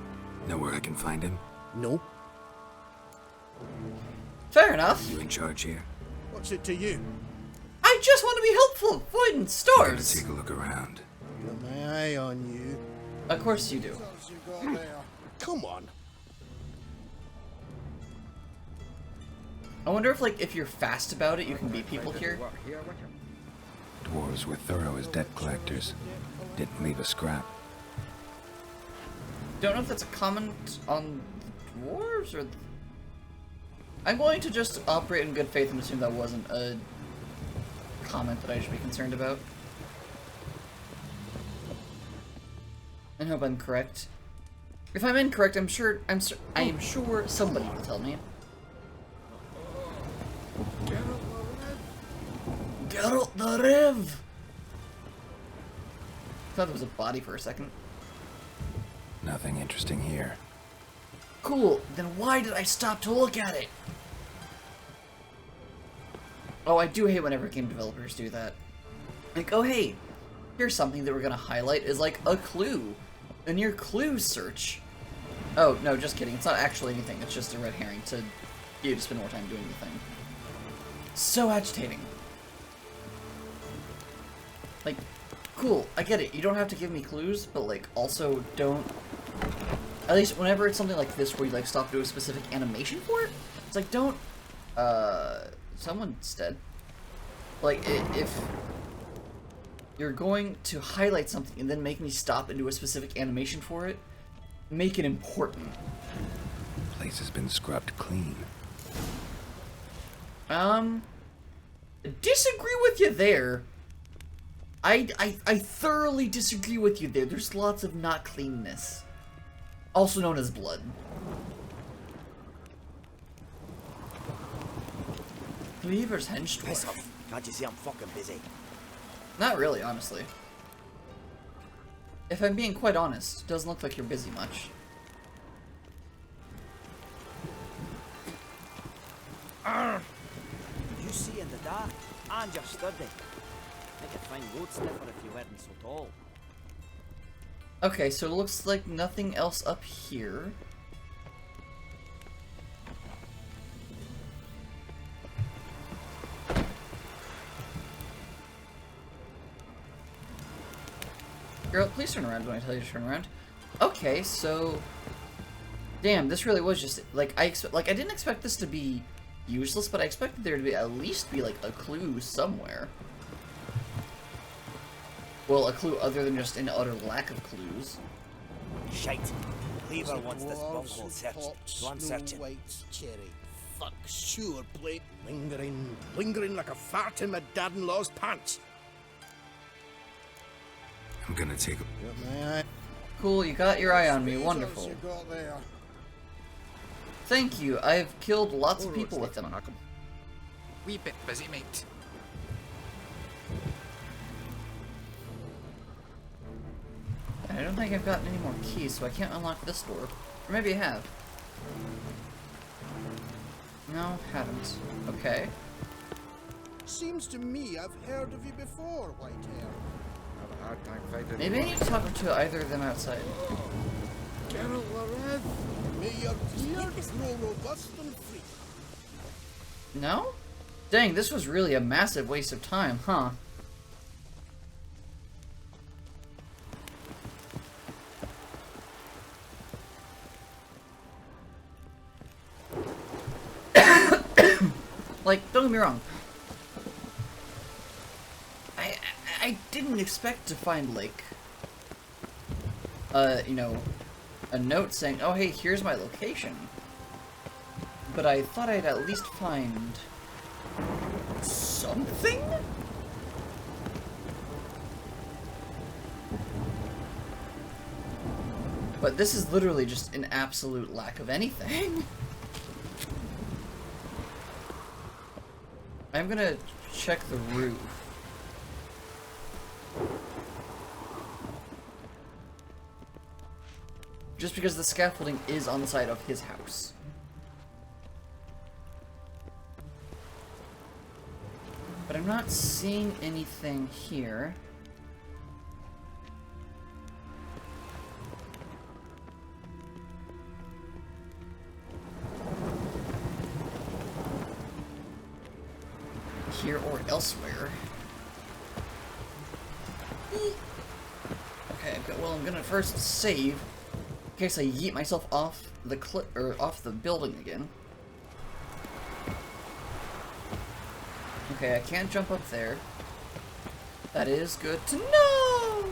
Know where I can find him? No. Fair enough. You in charge here? What's it to you? I just want to be helpful, avoiding stores. Take a look around. Got my eye on you. Of course you do. Come on. I wonder if, like, if you're fast about it, you can beat people here. Dwarves were thorough as debt collectors. Didn't leave a scrap. Don't know if that's a comment on the dwarves or. I'm going to just operate in good faith and assume that wasn't a comment that I should be concerned about. And hope I'm correct. If I'm incorrect, I am sure somebody will tell me. Geralt the Rev! I thought it was a body for a second. Nothing interesting here. Cool, then why did I stop to look at it? Oh, I do hate whenever game developers do that. Like, oh hey, here's something that we're gonna highlight is like a clue. In your clues search. Oh, no, just kidding. It's not actually anything. It's just a red herring to get you to spend more time doing the thing. So agitating. Like, cool, I get it. You don't have to give me clues, but like, also don't... At least whenever it's something like this where you like stop to do a specific animation for it, it's like, don't... someone's dead. Like, if you're going to highlight something and then make me stop and do a specific animation for it, make it important. Place has been scrubbed clean. Disagree with you there. I thoroughly disagree with you there. There's lots of not cleanness. Also known as blood. Cleaver's hench Piss dwarf. off. Can't you see I'm fucking busy? Not really, honestly. If I'm being quite honest, it doesn't look like you're busy much. You see in the dark, and you're sturdy. I could find road sniffer if you weren't so tall. Okay, so it looks like nothing else up here. Girl, please turn around when I tell you to turn around. Okay, so... Damn, this really was just... Like, I didn't expect this to be useless, but I expected there to be at least be, like, a clue somewhere. Well, a clue other than just an utter lack of clues. Shite. Cleaver wants this bunghole searched, so I'm searching. Cherry. Fuck sure, Blade. Lingering like a fart in my dad-in-law's pants. I'm gonna take a... Cool, you got your eye on me. Wonderful. Thank you. I've killed lots of people with them. Wee bit busy, mate. I don't think I've gotten any more keys, so I can't unlock this door. Or maybe I have. No, haven't. Okay. Seems to me I've heard of you before, Whitehair. Have a hard time finding... Maybe I need to talk to either of them outside. Geralt the Red, may your beard grow robust and free. No? Dang, this was really a massive waste of time, huh? Like, don't get me wrong. I didn't expect to find, like, you know, a note saying, oh, hey, here's my location. But I thought I'd at least find something? But this is literally just an absolute lack of anything. I'm gonna check the roof. Just because the scaffolding is on the side of his house. But I'm not seeing anything here. Here or elsewhere. Okay, well, I'm gonna first save in case I yeet myself off the off the building again. Okay, I can't jump up there. That is good to know.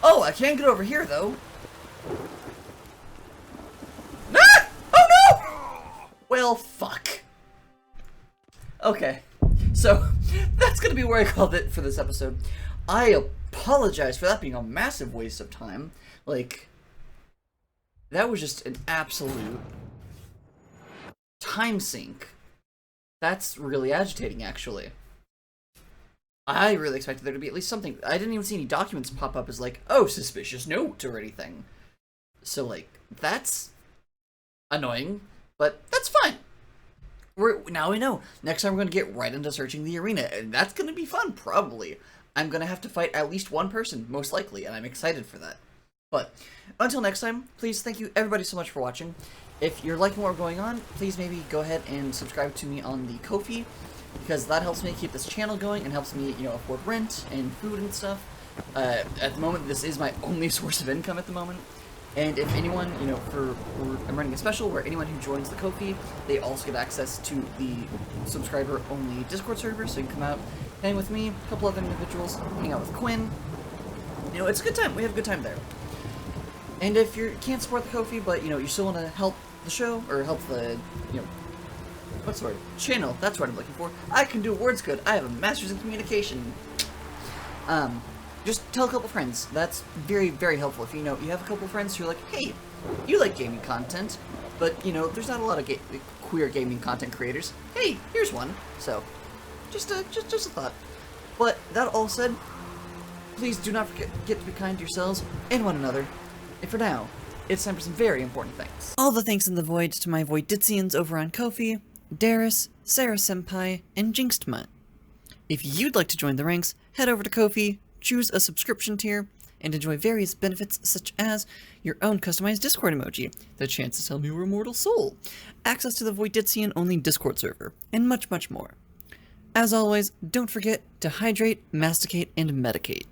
Oh, I can't get over here though. Ah! Oh no! Well, fuck. Okay. So, that's gonna be where I called it for this episode. I apologize for that being a massive waste of time. Like, that was just an absolute time sink. That's really agitating, actually. I really expected there to be at least something. I didn't even see any documents pop up as like, oh, suspicious note or anything. So, like, that's annoying, but that's fine. Now we know. Next time we're going to get right into searching the arena, and that's going to be fun, probably. I'm going to have to fight at least one person, most likely, and I'm excited for that. But, until next time, please thank you everybody so much for watching. If you're liking what we're going on, please maybe go ahead and subscribe to me on the Ko-fi, because that helps me keep this channel going and helps me, you know, afford rent and food and stuff. At the moment, this is my only source of income at the moment. And if anyone, you know, I'm running a special where anyone who joins the Ko-fi, they also get access to the subscriber-only Discord server, so you can come out, hang with me, a couple other individuals, hang out with Quinn. You know, it's a good time. We have a good time there. And if you can't support the Ko-fi, but, you know, you still want to help the show, or help the, you know, what's the word? Channel, that's what I'm looking for. I can do words good. I have a master's in communication. Just tell a couple friends. That's very, very helpful. If you know you have a couple friends who are like, hey, you like gaming content, but you know there's not a lot of queer gaming content creators. Hey, here's one. So, just a thought. But that all said, please do not forget to be kind to yourselves and one another. And for now, it's time for some very important things. All the thanks in the void to my Voiditzians over on Ko-fi, Darius, Sarah Senpai, and Jinxedmutt. If you'd like to join the ranks, head over to Ko-fi, choose a subscription tier, and enjoy various benefits such as your own customized Discord emoji, the chance to tell me your immortal soul, access to the Voiditzian-only Discord server, and much, much more. As always, don't forget to hydrate, masticate, and medicate.